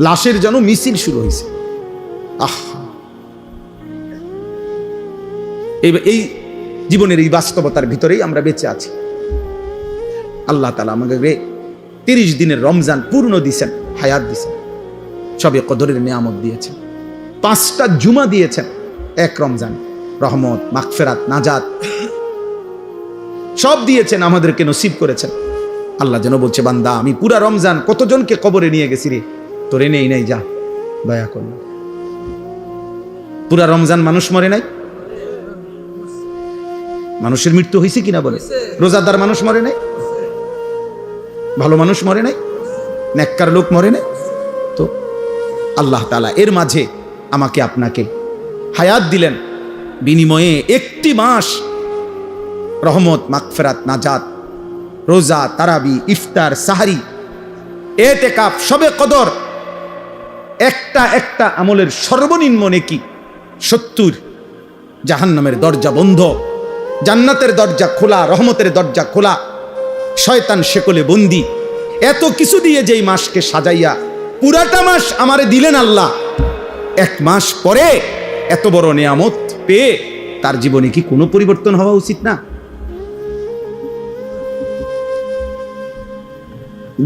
লাশের যেন মিছিল শুরু হয়েছে। এই জীবনের এই বাস্তবতার ভিতরেই আমরা বেঁচে আছি। আল্লাহ তাআলা আমাদের 30 দিনের রমজান পূর্ণ দিয়েছেন, হায়াত দিয়েছেন, সবে কদরের নিয়ামত দিয়েছেন, 5টা জুমা দিয়েছেন এক রমজান, রহমত, মাগফিরাত, নাজাত সব দিয়েছেন, আমাদেরকে নসিব করেছেন। আল্লাহ যেন বলছে, বান্দা আমি পুরা রমজান কতজনকে কবরে নিয়ে গেছি রে, তোরে নেই নাই, যা দয়া কর। পুরা রমজান মানুষ মরে নাই? মানুষের মৃত্যু হয়েছে কিনা বলে? রোজাদার মানুষ মরে নাই? ভালো মানুষ মরে নাই? নেককার লোক মরে নাই? তো আল্লাহ তাআলা এর মাঝে আমাকে আপনাকে হায়াত দিলেন, বিনিময়ে 1টি মাস রহমত, মাগফিরাত, নাজাত, রোজা, তারাবি, ইফতার, সাহারি, এতেকাফ, শবে কদর, একটা একটা আমলের সর্বনিম্ন নেকি 70। জাহান্নামের দরজা বন্ধ, জান্নাতের দরজা খোলা, রহমতের দরজা খোলা, শয়তান শেকলে বন্দি। এত কিছু দিয়ে যেই মাসকে সাজাইয়া পুরাটা মাস আমারে দিলেন আল্লাহ, 1 মাস পরে এত বড় নিয়ামত পেয়ে তার জীবনে কি কোনো পরিবর্তন হওয়া উচিত না?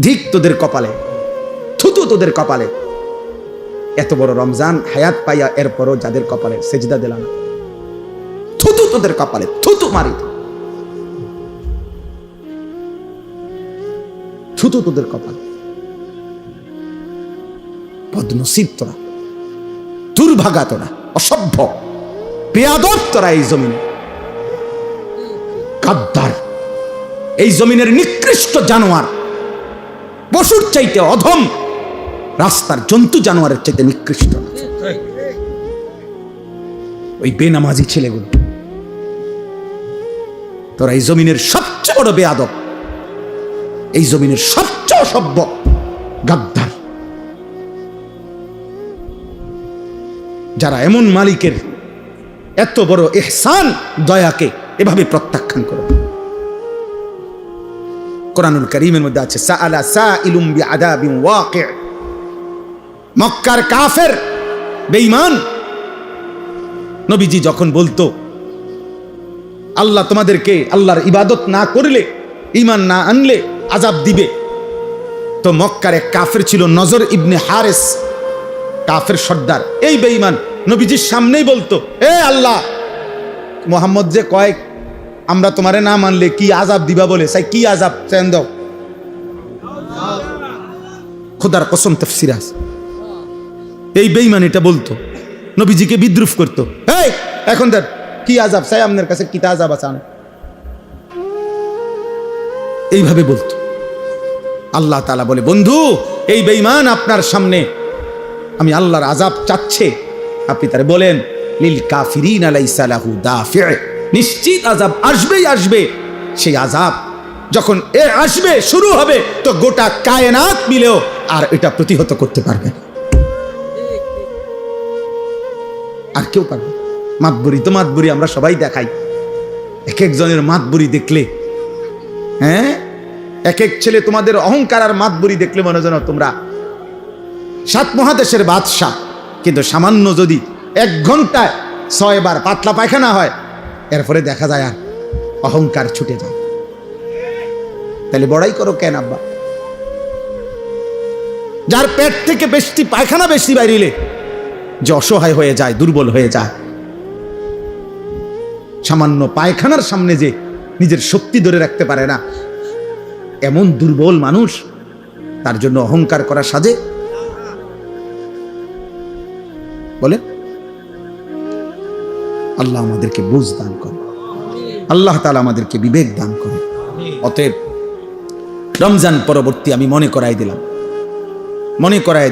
ধিক তোদের কপালে, থুতু তোদের কপালে। এত বড় রমজান হায়াত পাইয়া এরপরও যাদের কপালে সেজদা দিলাম, থুতু তোদের কপালে, থুতু মারি, থুতু তোদের কপালে। বদনসিব তোরা, দুর্ভাগা তোরা, অসভ্য বেয়াদব তোরা, এই জমিনে গাদ্দার, এই জমিনের নিকৃষ্ট জানোয়ার, পশুর চাইতে অধম, রাস্তার জন্তু জানোয়ারের চাইতে নিকৃষ্ট ওই বেনামাজি ছেলেগুলো। তোরা এই জমিনের সবচেয়ে বড় বেয়াদব, এই জমিনের সবচেয়ে অসভ্য গাদ্দার, যারা এমন মালিকের এত বড় ইহসান, দয়াকে এভাবে প্রত্যাখ্যান করে। কোরআনুল কারীমের মধ্যে আছে সাআলা সাইলুম বিআযাবিন ওয়াকি'। মক্কার কাফের বেঈমান নবীজি যখন বলতো আল্লাহ তোমাদেরকে আল্লাহর ইবাদত না করলে, ঈমান না আনলে আযাব দিবে, তো মক্কার এক কাফের ছিল নজর ইবনে হারেস, কাফের সর্দার। এই বেঈমান নবীজির সামনেই বলতো, এ আল্লাহ, মুহাম্মদ যে কয় আমরা তোমারে না মানলে কি আযাব দিবা বলে, চাই কি আযাব চান দাও। খোদার কসম তাফসীর আছে। এই বেঈমান এটা বলতো, নবীজিকে বিদ্রুপ করতো। এই এখন দেখ কি আযাব চাই, আপনার কাছে কি আযাব আছে, এইভাবে বলতো। আল্লাহ তাআলা বলে, বন্ধু এই বেঈমান আপনার সামনে আমি আল্লাহর আযাব চাচ্ছে, আপনি তারে বলেন লিল কাফিরিনা লাইসা লাহু দাফি', নিশ্চিত আযাব আসবেই আসবে। সেই আযাব যখন আসবে, শুরু হবে, তো গোটা কায়নাত মিলেও আর এটা প্রতিহত করতে পারবে না, আর কেউ পারবে। মাতবুরি তো মাতবুরি আমরা সবাই দেখাই, এক একজনের মাতবুরি দেখলে, হ্যাঁ, এক এক ছেলে তোমাদের অহংকার আর মাতবুরি দেখলে মনে যেন তোমরা 7 মহাদেশের বাদশা। কিন্তু সামান্য যদি 1 ঘন্টায় 6 বার পাতলা পায়খানা হয়, এরপরে দেখা যায় আর অহংকার ছুটে যায়। তাহলে বড়াই করো কেন আব্বা? যার পেট থেকে বেশি পায়খানা বেশি বাইরিলে যে অসহায় হয়ে যায়, দুর্বল হয়ে যায়, সামান্য পায়খানার সামনে যে নিজের শক্তি ধরে রাখতে পারে না, এমন দুর্বল মানুষ, তার জন্য অহংকার করা সাজে? বলে আল্লাহ আমাদেরকে বুঝ দান করে, আল্লাহ তাআলা আমাদেরকে বিবেক দান করে। অতএব রমজান পরবর্তী আমি মনে করাই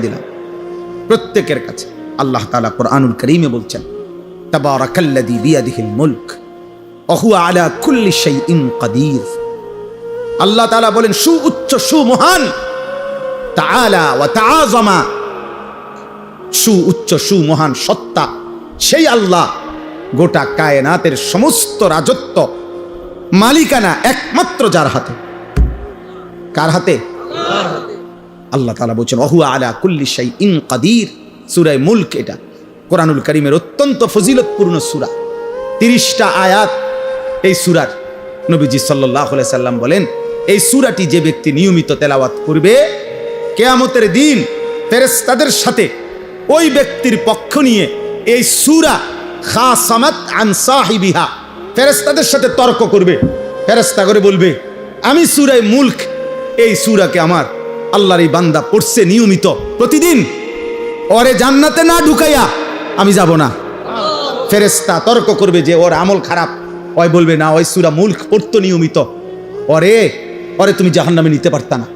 দিলাম প্রত্যেকের কাছে, আল্লাহ তাআলা কোরআনুল কারীমে বলছেন, তাবারাকাল্লাযী বিয়াদিহিল মুলক ওয়া হুয়া আলা কুল্লি শাইইন কাদির। আল্লাহ তাআলা বলেন, সুউচ্চ সুমহান, তাআলা ওয়া তাআযামা, সুউচ্চ সুমহান সত্তা সেই আল্লাহ, গোটা কায়নাতের সমস্ত রাজত্ব মালিকানা একমাত্র যার হাতে। কার হাতে? আল্লাহ তাআলা বলছেন ওয়া হুয়া আলা কুল্লি শাইইন কাদির। সূরা মুলক এটা কোরআনুল কারীমের অত্যন্ত ফজিলতপূর্ণ সূরা, 30টা আয়াত এই সূরার। নবীজি সাল্লাল্লাহু আলাইহি সাল্লাম বলেন, এই সূরাটি যে ব্যক্তি নিয়মিত তেলাওয়াত করবে, কিয়ামতের দিন ফেরেশতাদের সাথে ওই ব্যক্তির পক্ষ নিয়ে এই সূরা খাসামাত আন সাহিবিহা, ফেরেশতাদের সাথে তর্ক করবে। ফেরেশতা করে বলবে, আমি সূরা মুলক, এই সূরাকে আমার আল্লাহর এই বান্দা পড়ছে নিয়মিত প্রতিদিন, ওরে জান্নাতে না ঢুকাইয়া আমি যাব না। ফেরেশতা তর্ক করবে যে ওর আমল খারাপ, ওই বলবে না, ওই সূরা মুলক পড়তো নিয়মিত, ওরে তুমি জাহান্নামে নিতে পারতা না।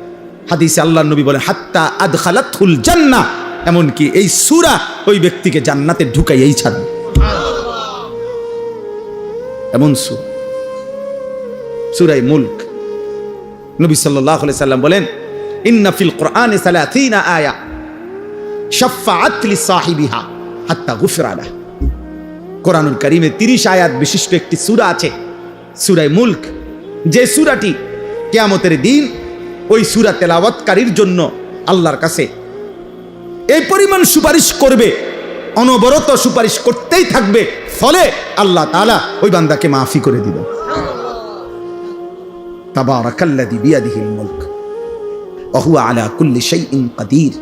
হাদিসে আল্লাহর নবী বলেন, হাত্তা আদখালাতুল জান্নাহ, এমনকি এই সূরা ওই ব্যক্তিকে জান্নাতে ঢুকাইয়াই ছাড়বে। এমন সূরা মুলক। নবী সাল্লাল্লাহু আলাইহি সাল্লাম বলেন, ইন্না ফিল কুরআনি 30 আয়া শাফাআত লিসাহিবিহা হাত্তা গুফিরা লাহু। কোরআনুল কারীমে 30 আয়াত বিশিষ্ট একটি সূরা আছে, সূরা মুলক, যে সূরাটি কিয়ামতের দিন ওই সূরা তেলাওয়াতকারীর জন্য আল্লাহর কাছে এই পরিমাণ সুপারিশ করবে, অনবরত সুপারিশ করতেই থাকবে, ফলে আল্লাহ তাআলা ওই বান্দাকে মাফি করে দিবেন। তাবারাকাল্লাযী বিয়াদিহিল মুলক ওয়া হুয়া আলা কুল্লি শাইইন কাদির।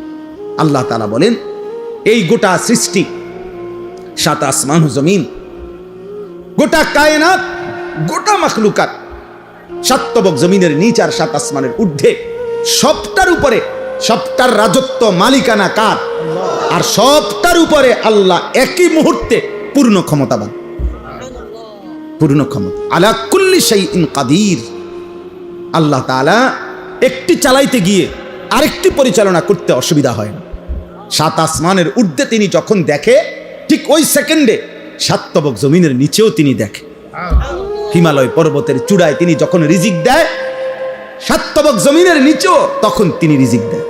আল্লাহ তাআলা বলেন, এই গোটা সৃষ্টি, 7 আসমান ও জমিন, গোটা কায়নাত, গোটা মাখলুকাত, 7 তবক জমিনের নিচ আর 7 আসমানের ঊর্ধ্বে, সবটার উপরে, সবটার রাজত্ব মালিকানা কার? আর সবটার উপরে আল্লাহ একই মুহূর্তে পূর্ণ ক্ষমতাবান, পূর্ণ ক্ষমতা, আলা কুল্লি শাইইন কাদির। আল্লাহ তাআলা একটি চালাইতে গিয়ে আরেকটি পরিচালনা করতে অসুবিধা হয় না। 7 আসমানের ঊর্ধ্বে তিনি যখন দেখে, ঠিক ওই সেকেন্ডে 7 তবক জমিনের নিচেও তিনি দেখে। হিমালয় পর্বতের চূড়ায় তিনি যখন রিজিক দেয়, 7 তবক জমিনের নিচেও তখন তিনি রিজিক দেয়।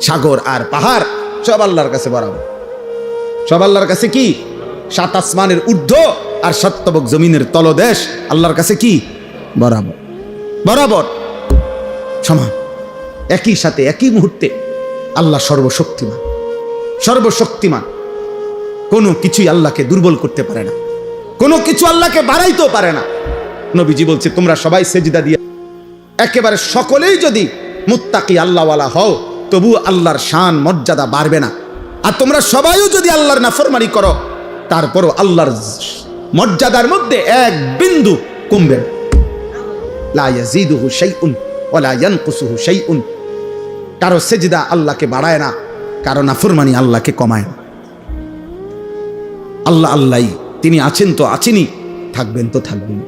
সাগর আর পাহাড় সব আল্লাহর কাছে বরাবর, সব আল্লাহর কাছে কি? 7 আসমানের ঊর্ধ্ব আর 7 তবক জমিনের তলদেশ আল্লাহর কাছে কি? বরাবর, বরাবর। সমান, একই সাথে একই মুহূর্তে। আল্লাহ সর্বশক্তিমান, সর্বশক্তিমান। কোনো কিছুই আল্লাহকে দুর্বল করতে পারে না, কোনো কিছু আল্লাহকে বাড়াইতেও পারে না। নবীজি বলছে, তোমরা সবাই সেজদা দিয়ে একেবারে সকলেই যদি মুত্তাকি আল্লাহওয়ালা হও, তবু আল্লাহর শান মর্যাদা বাড়বে না। আর তোমরা সবাইও যদি আল্লাহর নাফরমানি করো, তারপরও আল্লাহর মর্যাদার মধ্যে এক বিন্দু কমবে না। লা ইয়াজিদুহু শাইউন ওয়া লা ইয়ানকুসুহু শাইউন। কারো সেজদা আল্লাহকে বাড়ায় না, কারো নাফরমানি আল্লাহকে কমায় না। আল্লাহ আল্লাহই, তিনি আছেন তো আছেনই, থাকবেন তো থাকবেন।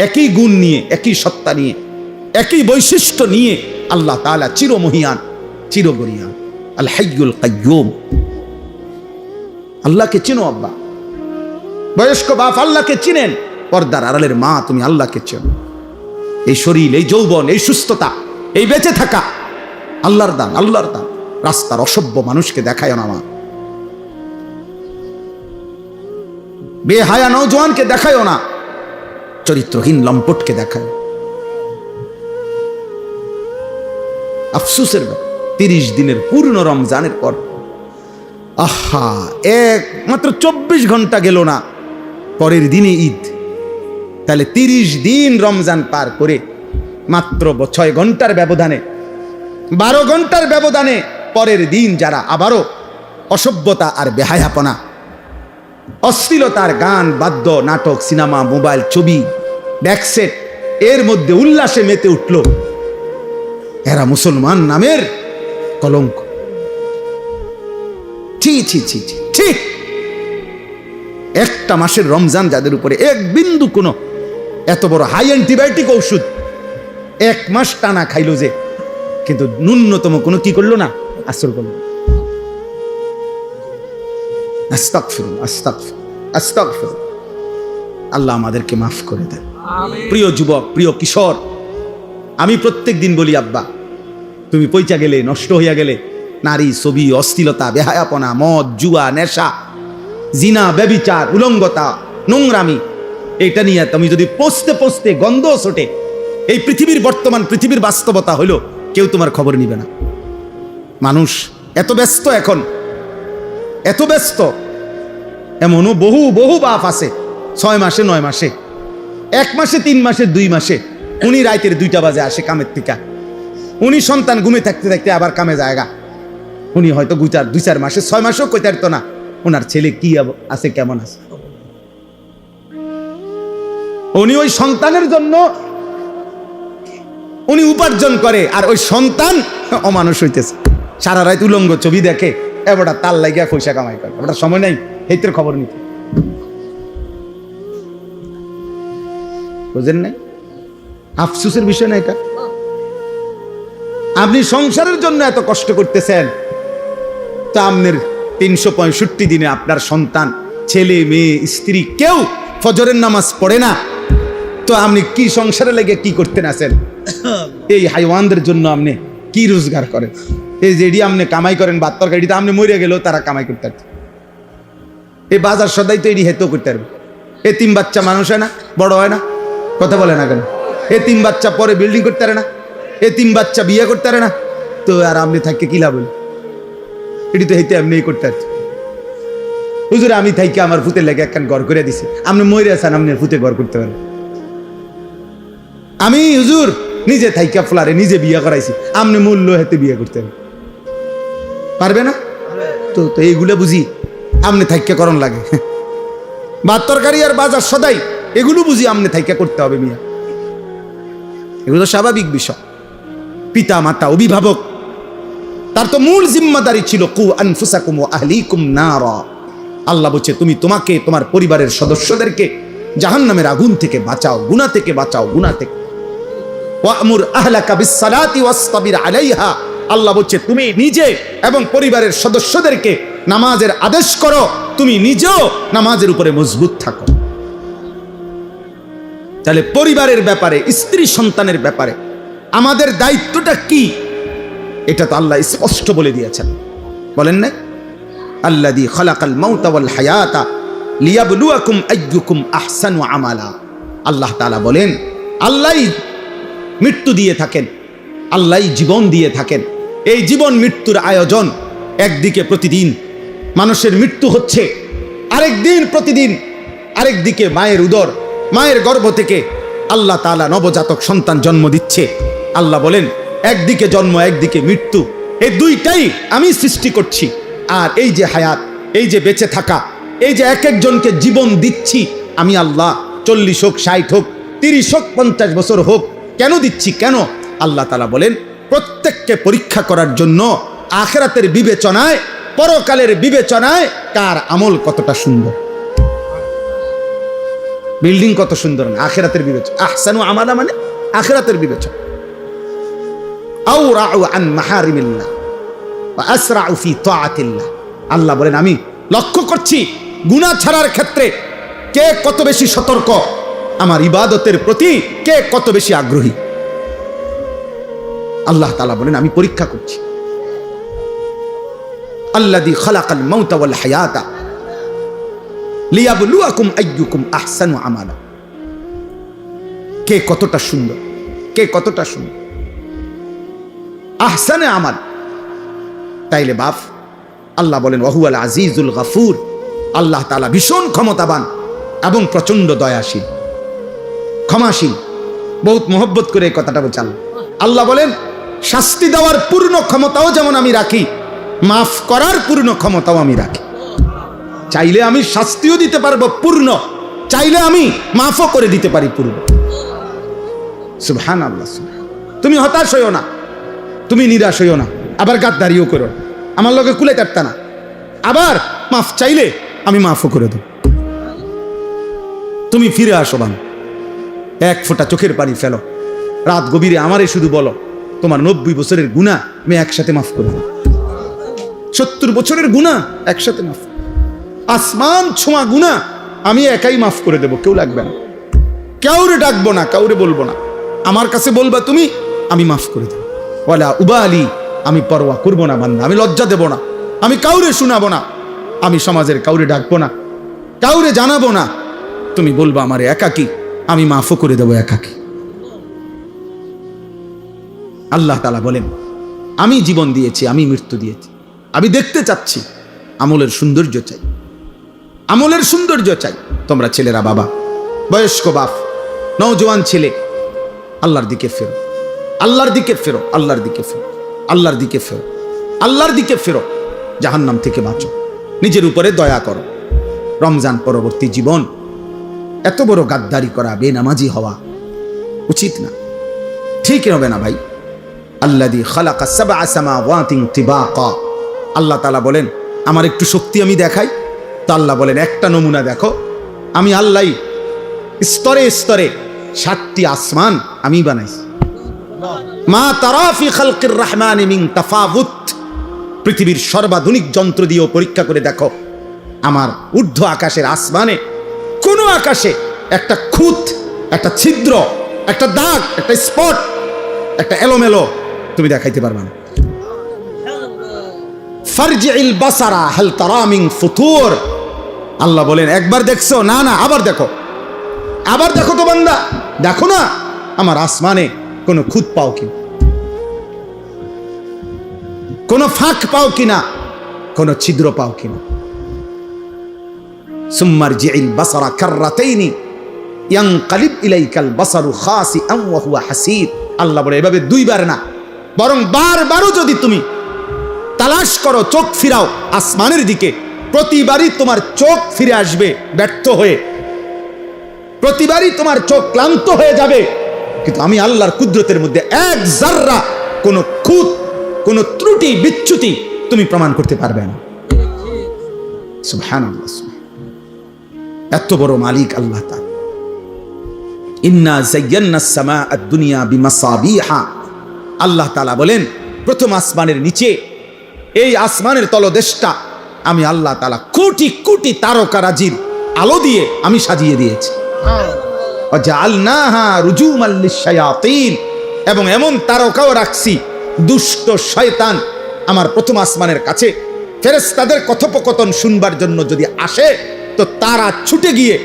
একই গুণ নিয়ে, একই সত্তা নিয়ে, একই বৈশিষ্ট্য নিয়ে আল্লাহ তাআলা চিরমহিয়ান, চিরগরিয়ান, আল হাইয়ুল কাইয়্যুম। আল্লাহকে চিনো আব্বা, বয়স্ক বাপ আল্লাহকে চিনেন, পর্দার আড়ালের মা তুমি আল্লাহকে চেনো। এই শরীর, এই যৌবন, এই সুস্থতা, এই বেঁচে থাকা আল্লাহর দান, আল্লাহর দান। রাস্তার অসভ্য মানুষকে দেখায় না, মা বেহায়া নওজোয়ানকে দেখায় না, চরিত্রহীন লম্পটকে দেখায়। আফসোসের ব্যাপার, 30 দিনের পূর্ণ রমজানের পর আহা, মাত্র 24 ঘন্টা গেল না, পরের দিনে ঈদ। তাহলে 30 দিন রমজান পার করে মাত্র 6 ঘন্টার ব্যবধানে, 12 ঘন্টার ব্যবধানে পরের দিন যারা আবারও অসভ্যতা আর বেহায়াপনা, অশ্লীলতার গান, বাদ্য, নাটক, সিনেমা, মোবাইল, ছবি, ব্যাকসেট, এর মধ্যে উল্লাসে মেতে উঠল, এরা মুসলমান নামের কলঙ্ক। ছি ছি ছি ছি ছি। একটা মাসের রমজান যাদের উপরে এক বিন্দু কোনো এত বড় হাই অ্যান্টিবায়োটিক ঔষধ 1 মাস টানা খাইলো যে, কিন্তু ন্যূনতম কোনো কি করলো না, আসর করলো। আস্তাগফিরুল্লাহ, আস্তাগফিরুল্লাহ, আস্তাগফিরুল্লাহ। আল্লাহ আমাদেরকে মাফ করে দেন। প্রিয় যুবক, প্রিয় কিশোর, আমি প্রত্যেক দিন বলি, আব্বা তুমি পয়চা গেলে, নষ্ট হইয়া গেলে, নারী, ছবি, অশ্লীলতা, বেহায়াপনা, মদ, জুয়া, নেশা, জিনা, ব্যভিচার, উলঙ্গতা, নোংরামি, এটা নিয়ে তুমি যদি পৌঁছতে পৌঁছতে গন্ধ ছোটে, এই পৃথিবীর বর্তমান পৃথিবীর বাস্তবতা হলো কেউ তোমার খবর নিবে না। মানুষ এত ব্যস্ত, এখন এত ব্যস্ত, এমনও বহু বহু বাপ আছে 6 মাসে 9 মাসে, 1 মাসে 3 মাসে 2 মাসে, উনি রাতের 2টা বাজে আসে কামের থেকে, উনি সন্তান ঘুমে থাকতে থাকতে আবার কামে জায়গা, উনি হয়তো 2-4 মাসে 6 মাসেও কইতে পারতো না ওনার ছেলে কি আছে, কেমন আছে। উনি ওই সন্তানের জন্য উনি উপার্জন করে, আর ওই সন্তান অমানুষ হইতেছে, সারা রাত উলঙ্গ ছবি দেখে, এবারটা তাল লাগিয়া পয়সা কামাই করে, ওটা সময় নাই হেতের খবর নিতে। বুঝেন নাই? আফসোসের বিষয় না এটা। আপনি সংসারের জন্য এত কষ্ট করতেছেন, তা আপনার 365 দিনে আপনার সন্তান, ছেলে, মেয়ে, স্ত্রী কেউ ফজরের নামাজ পড়ে না, তো আপনি কি সংসারে লেগে কি করতে আছেন? এই হাইওয়ানদের জন্য আপনি কি রোজগার করেন? এই যেটি আপনি কামাই করেন ভাত তরকারিটা, আপনি মরে গেলেও তারা কামাই করতে পারত। এই বাজার সদাই তো এটি হেতেও করতে পারবে। 3 বাচ্চা মানুষ হয় না, বড় হয় না, কথা বলে না কেন? 3 বাচ্চা পরে বিল্ডিং করতে পারে না, 3 বাচ্চা বিয়ে করতে পারে না, তো আর আপনি থাকতে কি লাভ হল? এটি তো হেতে আপনি করতে পারছেন। হুজুর আমি থাইকে আমার ফুতের লেগে একখান ঘর করে দিছি, আপনি মরে আছেন, আপনি ফুতে ঘর করতে পারেন। আমি হুজুর নিজে থাইকা ফ্লারে নিজে বিয়ে করাইছি, আপনি মূল্য হেতে বিয়ে করতে পারবে না? তো এইগুলো বুঝি আপনি থাইকা করণ লাগে। ভাত তরকারি আর বাজার সদাই এগুলো বুঝি আপনি থাইকা করতে হবে মিয়া, এগুলো স্বাভাবিক বিষয়। পিতা মাতা, অভিভাবক, তার তো মূল জিম্মাদারি ছিল কু আনফুসাকুম ওয়া আহলিকুম নারা। আল্লাহ বলছে তুমি তোমাকে, তোমার পরিবারের সদস্যদেরকে জাহান্নামের আগুন থেকে বাঁচাও, গুনাহ থেকে বাঁচাও, গুনাহ থেকে। ওয়া'মুর আহলাকা বিস-সালাতি ওয়াসতাবির আলাইহা। আল্লাহ বলছে তুমি নিজে এবং পরিবারের সদস্যদেরকে নামাজের আদেশ করো, তুমি নিজেও নামাজের উপরে মজবুত থাকো। তাহলে পরিবারের ব্যাপারে, স্ত্রী সন্তানের ব্যাপারে আমাদের দায়িত্বটা কি, এটা তো আল্লাহ স্পষ্ট বলে দিয়েছেন। বলেন না, আল্লাযী খালাকাল মাউতা ওয়াল হায়াতা লিয়াবলুয়াকুম আইয়ুকুম আহসানু আমালা। আল্লাহ তাআলা বলেন, আল্লাহই মৃত্যু দিয়ে থাকেন, আল্লাহই জীবন দিয়ে থাকেন। এই জীবন মৃত্যুর আয়োজন, একদিকে প্রতিদিন মানুষের মৃত্যু হচ্ছে, আরেকদিন প্রতিদিন আরেকদিকে মায়ের উদর, মায়ের গর্ভ থেকে আল্লাহ তাআলা নবজাতক সন্তান জন্ম দিচ্ছে। আল্লাহ বলেন একদিকে জন্ম একদিকে মৃত্যু, এই দুইটাই আমি সৃষ্টি করছি। আর এই যে হায়াত, এই যে বেঁচে থাকা, এই যে এক একজনকে জীবন দিচ্ছি আমি আল্লাহ, 40 হোক 60 হোক 30 হোক 50 বছর হোক, কেন দিচ্ছি? কেন? আল্লাহ তাআলা বলেন প্রত্যেককে পরীক্ষা করার জন্য, আখিরাতের বিবেচনায়, পরকালের বিবেচনায় কার আমল কতটা সুন্দর। বিল্ডিং কত সুন্দর না, আখিরাতের বিবেচনা। আহসানু আমালা মানে আখিরাতের বিবেচনা। আওরাউ আন মাহারিমিল্লাহ ওয়া আসরাউ ফি তাআতিল্লাহ। আল্লাহ বলেন আমি লক্ষ্য করছি গুনাহ ছাড়ার ক্ষেত্রে কে কত বেশি সতর্ক, আমার ইবাদতের প্রতি কে কত বেশি আগ্রহী। আল্লাহ তাআলা বলেন আমি পরীক্ষা করছি। আল্লাযী খালাকাল মাউতা ওয়াল হায়াতা লিয়াবলুয়াকুম আইয়ুকুম আহসানু আমালা। কে কতটা সুন্দর, কে কতটা সুন্দর আহসানে আমাল। তাইলে বাপ আল্লাহ বলেন ওয়াহুয়াল আজিজুল গাফুর। আল্লাহ তাআলা ভীষণ ক্ষমতাবান এবং প্রচন্ড দয়াশীল, ক্ষমাশীল। বহুত মোহব্বত করে এই কথাটা বলছেন। আল্লাহ বলেন শাস্তি দেওয়ার পূর্ণ ক্ষমতাও যেমন আমি রাখি, মাফ করার পূর্ণ ক্ষমতাও আমি রাখি। চাইলে আমি শাস্তিও দিতে পারবো পূর্ণ, চাইলে আমি মাফও করে দিতে পারি পূর্ণ। সুবহানাল্লাহ। তুমি হতাশ হইও না, তুমি নিরাশ হইও না, আবার গাদ্দারিও করো আমার লগে কুলে কাটতা না, আবার মাফ চাইলে আমি মাফও করে দেব। তুমি ফিরে আসো বান, এক ফোঁটা চোখের পানি ফেলো, রাত গভীরে আমারে শুধু বলো তোমার 90 বছরের গুনাহ আমি একসাথে মাফ করে দেব। 70 বছরের গুনাহ একসাথে মাফ, আসমান ছোঁয়া গুনাহ আমি একাই মাফ করে দেব, কেউ লাগবে না, কাউরে ডাকবো না, কাউরে বলবো না, আমার কাছে বলবা তুমি, আমি মাফ করে দেব। ওয়ালা উবালি, আমি পরোয়া করবো না বান্দা, আমি লজ্জা দেব না, আমি কাউরে শোনাবো না, আমি সমাজের কাউরে ডাকবো না, কাউরে জানাবো না। তুমি বলবা আমারে একাকী, আমি মাফও করে দেব একাকী। আল্লাহ তাআলা বলেন আমি জীবন দিয়েছি, আমি মৃত্যু দিয়েছি, আমি দেখতে চাচ্ছি, আমলের সৌন্দর্য চাই, আমলের সৌন্দর্য চাই। তোমরা ছেলেরা, বাবা, বয়স্ক বাপ, নওজোয়ান ছেলে, আল্লাহর দিকে ফেরো, আল্লাহর দিকে ফেরো, আল্লাহর দিকে ফেরো, আল্লাহর দিকে ফেরো, আল্লাহর দিকে ফেরো। জাহান্নাম থেকে বাঁচো, নিজের উপরে দয়া করো। রমজান পরবর্তী জীবন এত বড় গাদ্দারি করা, বেনামাজি হওয়া উচিত না, ঠিক হবে না ভাই। আল্লাযী খালাকা সাবআ সামাওয়াতিন তিবাকা। আল্লাহ তাআলা বলেন আমার একটু শক্তি আমি দেখাই। তো আল্লাহ বলেন একটা নমুনা দেখো, আমি আল্লাহ স্তরে স্তরে 7টি আসমান আমি বানাইছি। মা তারা ফি খালকির রহমানি মিন তাফাউত। পৃথিবীর সর্বাধুনিক যন্ত্র দিয়েও পরীক্ষা করে দেখো, আমার ঊর্ধ্ব আকাশের আসমানে কোন আকাশে একটা খুঁত, একটা ছিদ্র, একটা দাগ, একটা স্পট, একটা এলোমেলো তুমি দেখাইতে পারবে না। ফারজিল বাসারা হাল তারা মিন ফুতুর। আল্লাহ বলেন একবার দেখছো? না না, আবার দেখো, আবার দেখো তো বান্দা, দেখো না আমার আসমানে কোনো খুঁত পাও কিনা, কোনো ফাঁক পাও কিনা, কোনো ছিদ্র পাও কিনা। সুম্মারজিল বাসারা কাররাতাইনি ইয়ানকালিব ইলাইকাল বাসারু খাসিআন ওয়া হুয়া হাসীর। আল্লাহ বলে এভাবে 2 বার না, বরং বারবারও যদি তুমি তালাশ করো, চোখ ফিরাও আসমানের দিকে, প্রতিবারই তোমার চোখ ফিরে আসবে ব্যর্থ হয়ে, প্রতিবারই তোমার চোখ ক্লান্ত হয়ে যাবে, কিন্তু আমি আল্লাহর কুদরতের মধ্যে এক জাররা কোনো খুঁত, কোনো ত্রুটি বিচ্যুতি তুমি প্রমাণ করতে পারবে না। সুবহানাল্লাহ। এত বড় মালিক আল্লাহ তাআলা। ইন্না যায়্যানাস সামাআদ দুনিয়া বিমাসাবিহা। আল্লাহ তাআলা বলেন প্রথম আসমানের নিচে, এই আসমানের তলদেশটা আমি আল্লাহ তাআলা কোটি কোটি তারকারাজির আলো দিয়ে আমি সাজিয়ে দিয়েছি। ওয়াজআলনাহা রুজুমান লিশ-শায়াতিন। এবং এমন তারকাও রাখছি, দুষ্ট শয়তান আমার প্রথম আসমানের কাছে ফেরেশতাদের কথোপকথন শুনবার জন্য যদি আসে, তো তারা ছুটে গিয়ে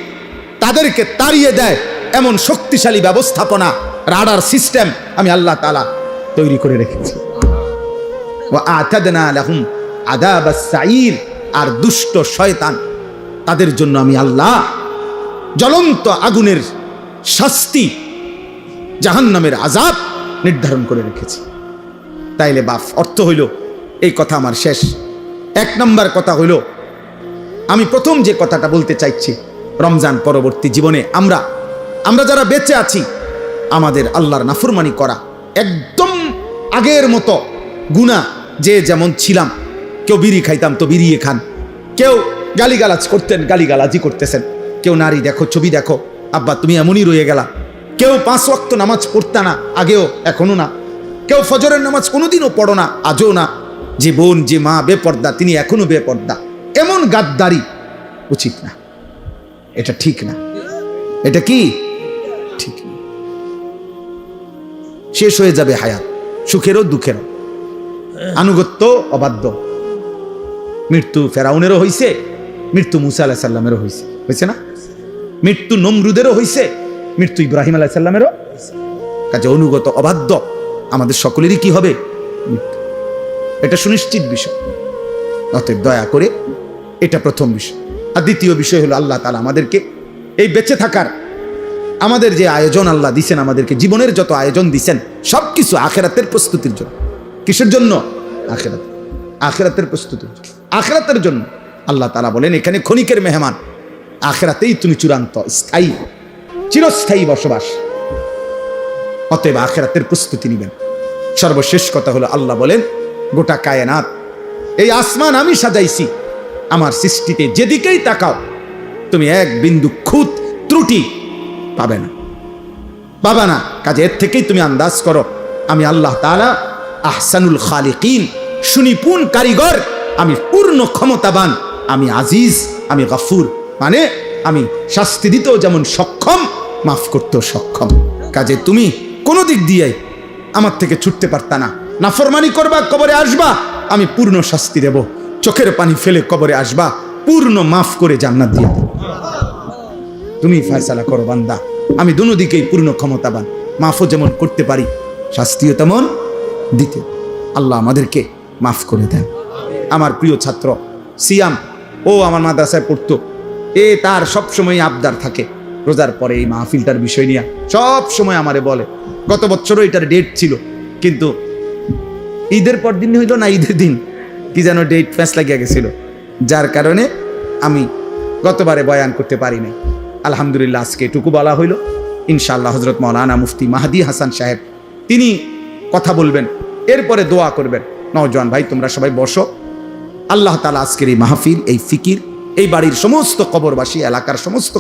তাদেরকে তাড়িয়ে দেয়। এমন শক্তিশালী ব্যবস্থাপনা, রাডার সিস্টেম আমি আল্লাহ তাআলা তৈরি করে রেখেছি। ওয়া আতাদনা লাহুম আযাবাস সাঈর, আর দুষ্ট শয়তান তাদের জন্য আমি আল্লাহ জ্বলন্ত আগুনের শাস্তি, জাহান্নামের আযাব নির্ধারণ করে রেখেছি। তাইলে বাপ, অর্থ হইল এই কথা আমার শেষ। 1 নম্বর কথা হইল, আমি প্রথম যে কথাটা বলতে চাইছি, রমজান পরবর্তী জীবনে আমরা যারা বেঁচে আছি, আমাদের আল্লাহর নাফরমানি করা একদম আগের মতো গুনাহ। যে যেমন ছিলাম, কেউ বিড়ি খাইতাম তো বিড়িয়ে খান, কেউ গালিগালাজ করতেন গালিগালাজি করতেছেন, কেউ নারী দেখো ছবি দেখো, আব্বা তুমি এমনই রয়ে গেলা, কেউ 5 ওয়াক্ত নামাজ পড়তা না, আগেও এখনো না, কেউ ফজরের নামাজ কোনোদিনও পড়ো না, আজও না, যে বোন যে মা বেপর্দা তিনি এখনো বেপর্দা, এমন গাদ্দারি উচিত না, এটা ঠিক না। এটা কি ঠিক না? শেষ হয়ে যাবে হায়াত, সুখেরও দুঃখেরও। আনুগত্য অবাধ্য, মৃত্যু ফেরাউনেরও হইছে, মৃত্যু মুসা আলাইহিস সালামেরও হয়েছে না? মৃত্যু নমরুদেরও হয়েছে, মৃত্যু ইব্রাহিম আলাইহিস সালামেরও। কাজে অনুগত অবাধ্য আমাদের সকলেরই কি হবে? মৃত্যু। এটা সুনিশ্চিত বিষয়। অতএব দয়া করে এটা প্রথম বিষয়। আর দ্বিতীয় বিষয় হলো, আল্লাহ তাআলা আমাদেরকে এই বেঁচে থাকার আমাদের যে আয়োজন আল্লাহ দিছেন, আমাদেরকে জীবনের যত আয়োজন দিছেন সবকিছু আখিরাতের প্রস্তুতির জন্য। কিসের জন্য? আখিরাতের প্রস্তুতির জন্য, আখিরাতের জন্য। আল্লাহ তাআলা বলেন এখানে ক্ষণিকের মেহমান, আখিরাতেই তুমি চূড়ান্ত স্থায়ী চিরস্থায়ী বসবাস। অতএব আখিরাতের প্রস্তুতি নেবেন। সর্বশেষ কথা হলো, আল্লাহ বলেন গোটা কায়নাত, এই আসমান আমি সাজাইছি, আমার সৃষ্টিতে যেদিকেই তাকাও তুমি এক বিন্দু খুঁত ত্রুটি পাবে না। কাজে এর থেকেই তুমি আন্দাজ করো আমি আল্লাহ তাআলা আহসানুল খালিকিন, সুনিপুণ কারিগর, আমি পূর্ণ ক্ষমতাবান, আমি আজিজ, আমি গফুর, মানে আমি শাস্তি দিতেও যেমন সক্ষম, মাফ করতেও সক্ষম। কাজে তুমি কোনো দিক দিয়ে আমার থেকে ছুটতে পারতা না। নাফরমানি করবা, কবরে আসবা, আমি পূর্ণ শাস্তি দেব। চোখের পানি ফেলে কবরে আসবা, পূর্ণ মাফ করে জান্নাত দিয়ে দেব। তুমি ফয়সালা করো বান্দা, আমি দুনো দিকেই পূর্ণ ক্ষমতাবান, মাফও যেমন করতে পারি, শাস্তিও তেমন দিতে। আল্লাহ আমাদেরকে মাফ করে দেন। আমার প্রিয় ছাত্র সিয়াম, ও আমার মাদ্রাসায় পড়তো, তার সবসময় আবদার থাকে রোজার পরে এই মাহফিলটার বিষয় নিয়ে সব সময় আমারে বলে। গত বছরও এটার ডেট ছিল, কিন্তু ঈদের পর দিন হইল না, ঈদের দিন কি যেন ডেট ফ্যাঁস লাগিয়া গেছিল, যার কারণে আমি গতবারে বয়ান করতে পারি নাই। আলহামদুলিল্লাহ আজকে এটুকু বলা হইল। ইনশাআল্লাহ হযরত মাওলানা মুফতি মাহদি হাসান সাহেব তিনি কথা বলবেন, এরপরে দোয়া করবেন। নওজোয়ান ভাই তোমরা সবাই বসো। আল্লাহ তাআলা আজকের এই মাহফিল, এই ফিকির, এই বাড়ির সমস্ত কবরবাসী, এলাকার সমস্ত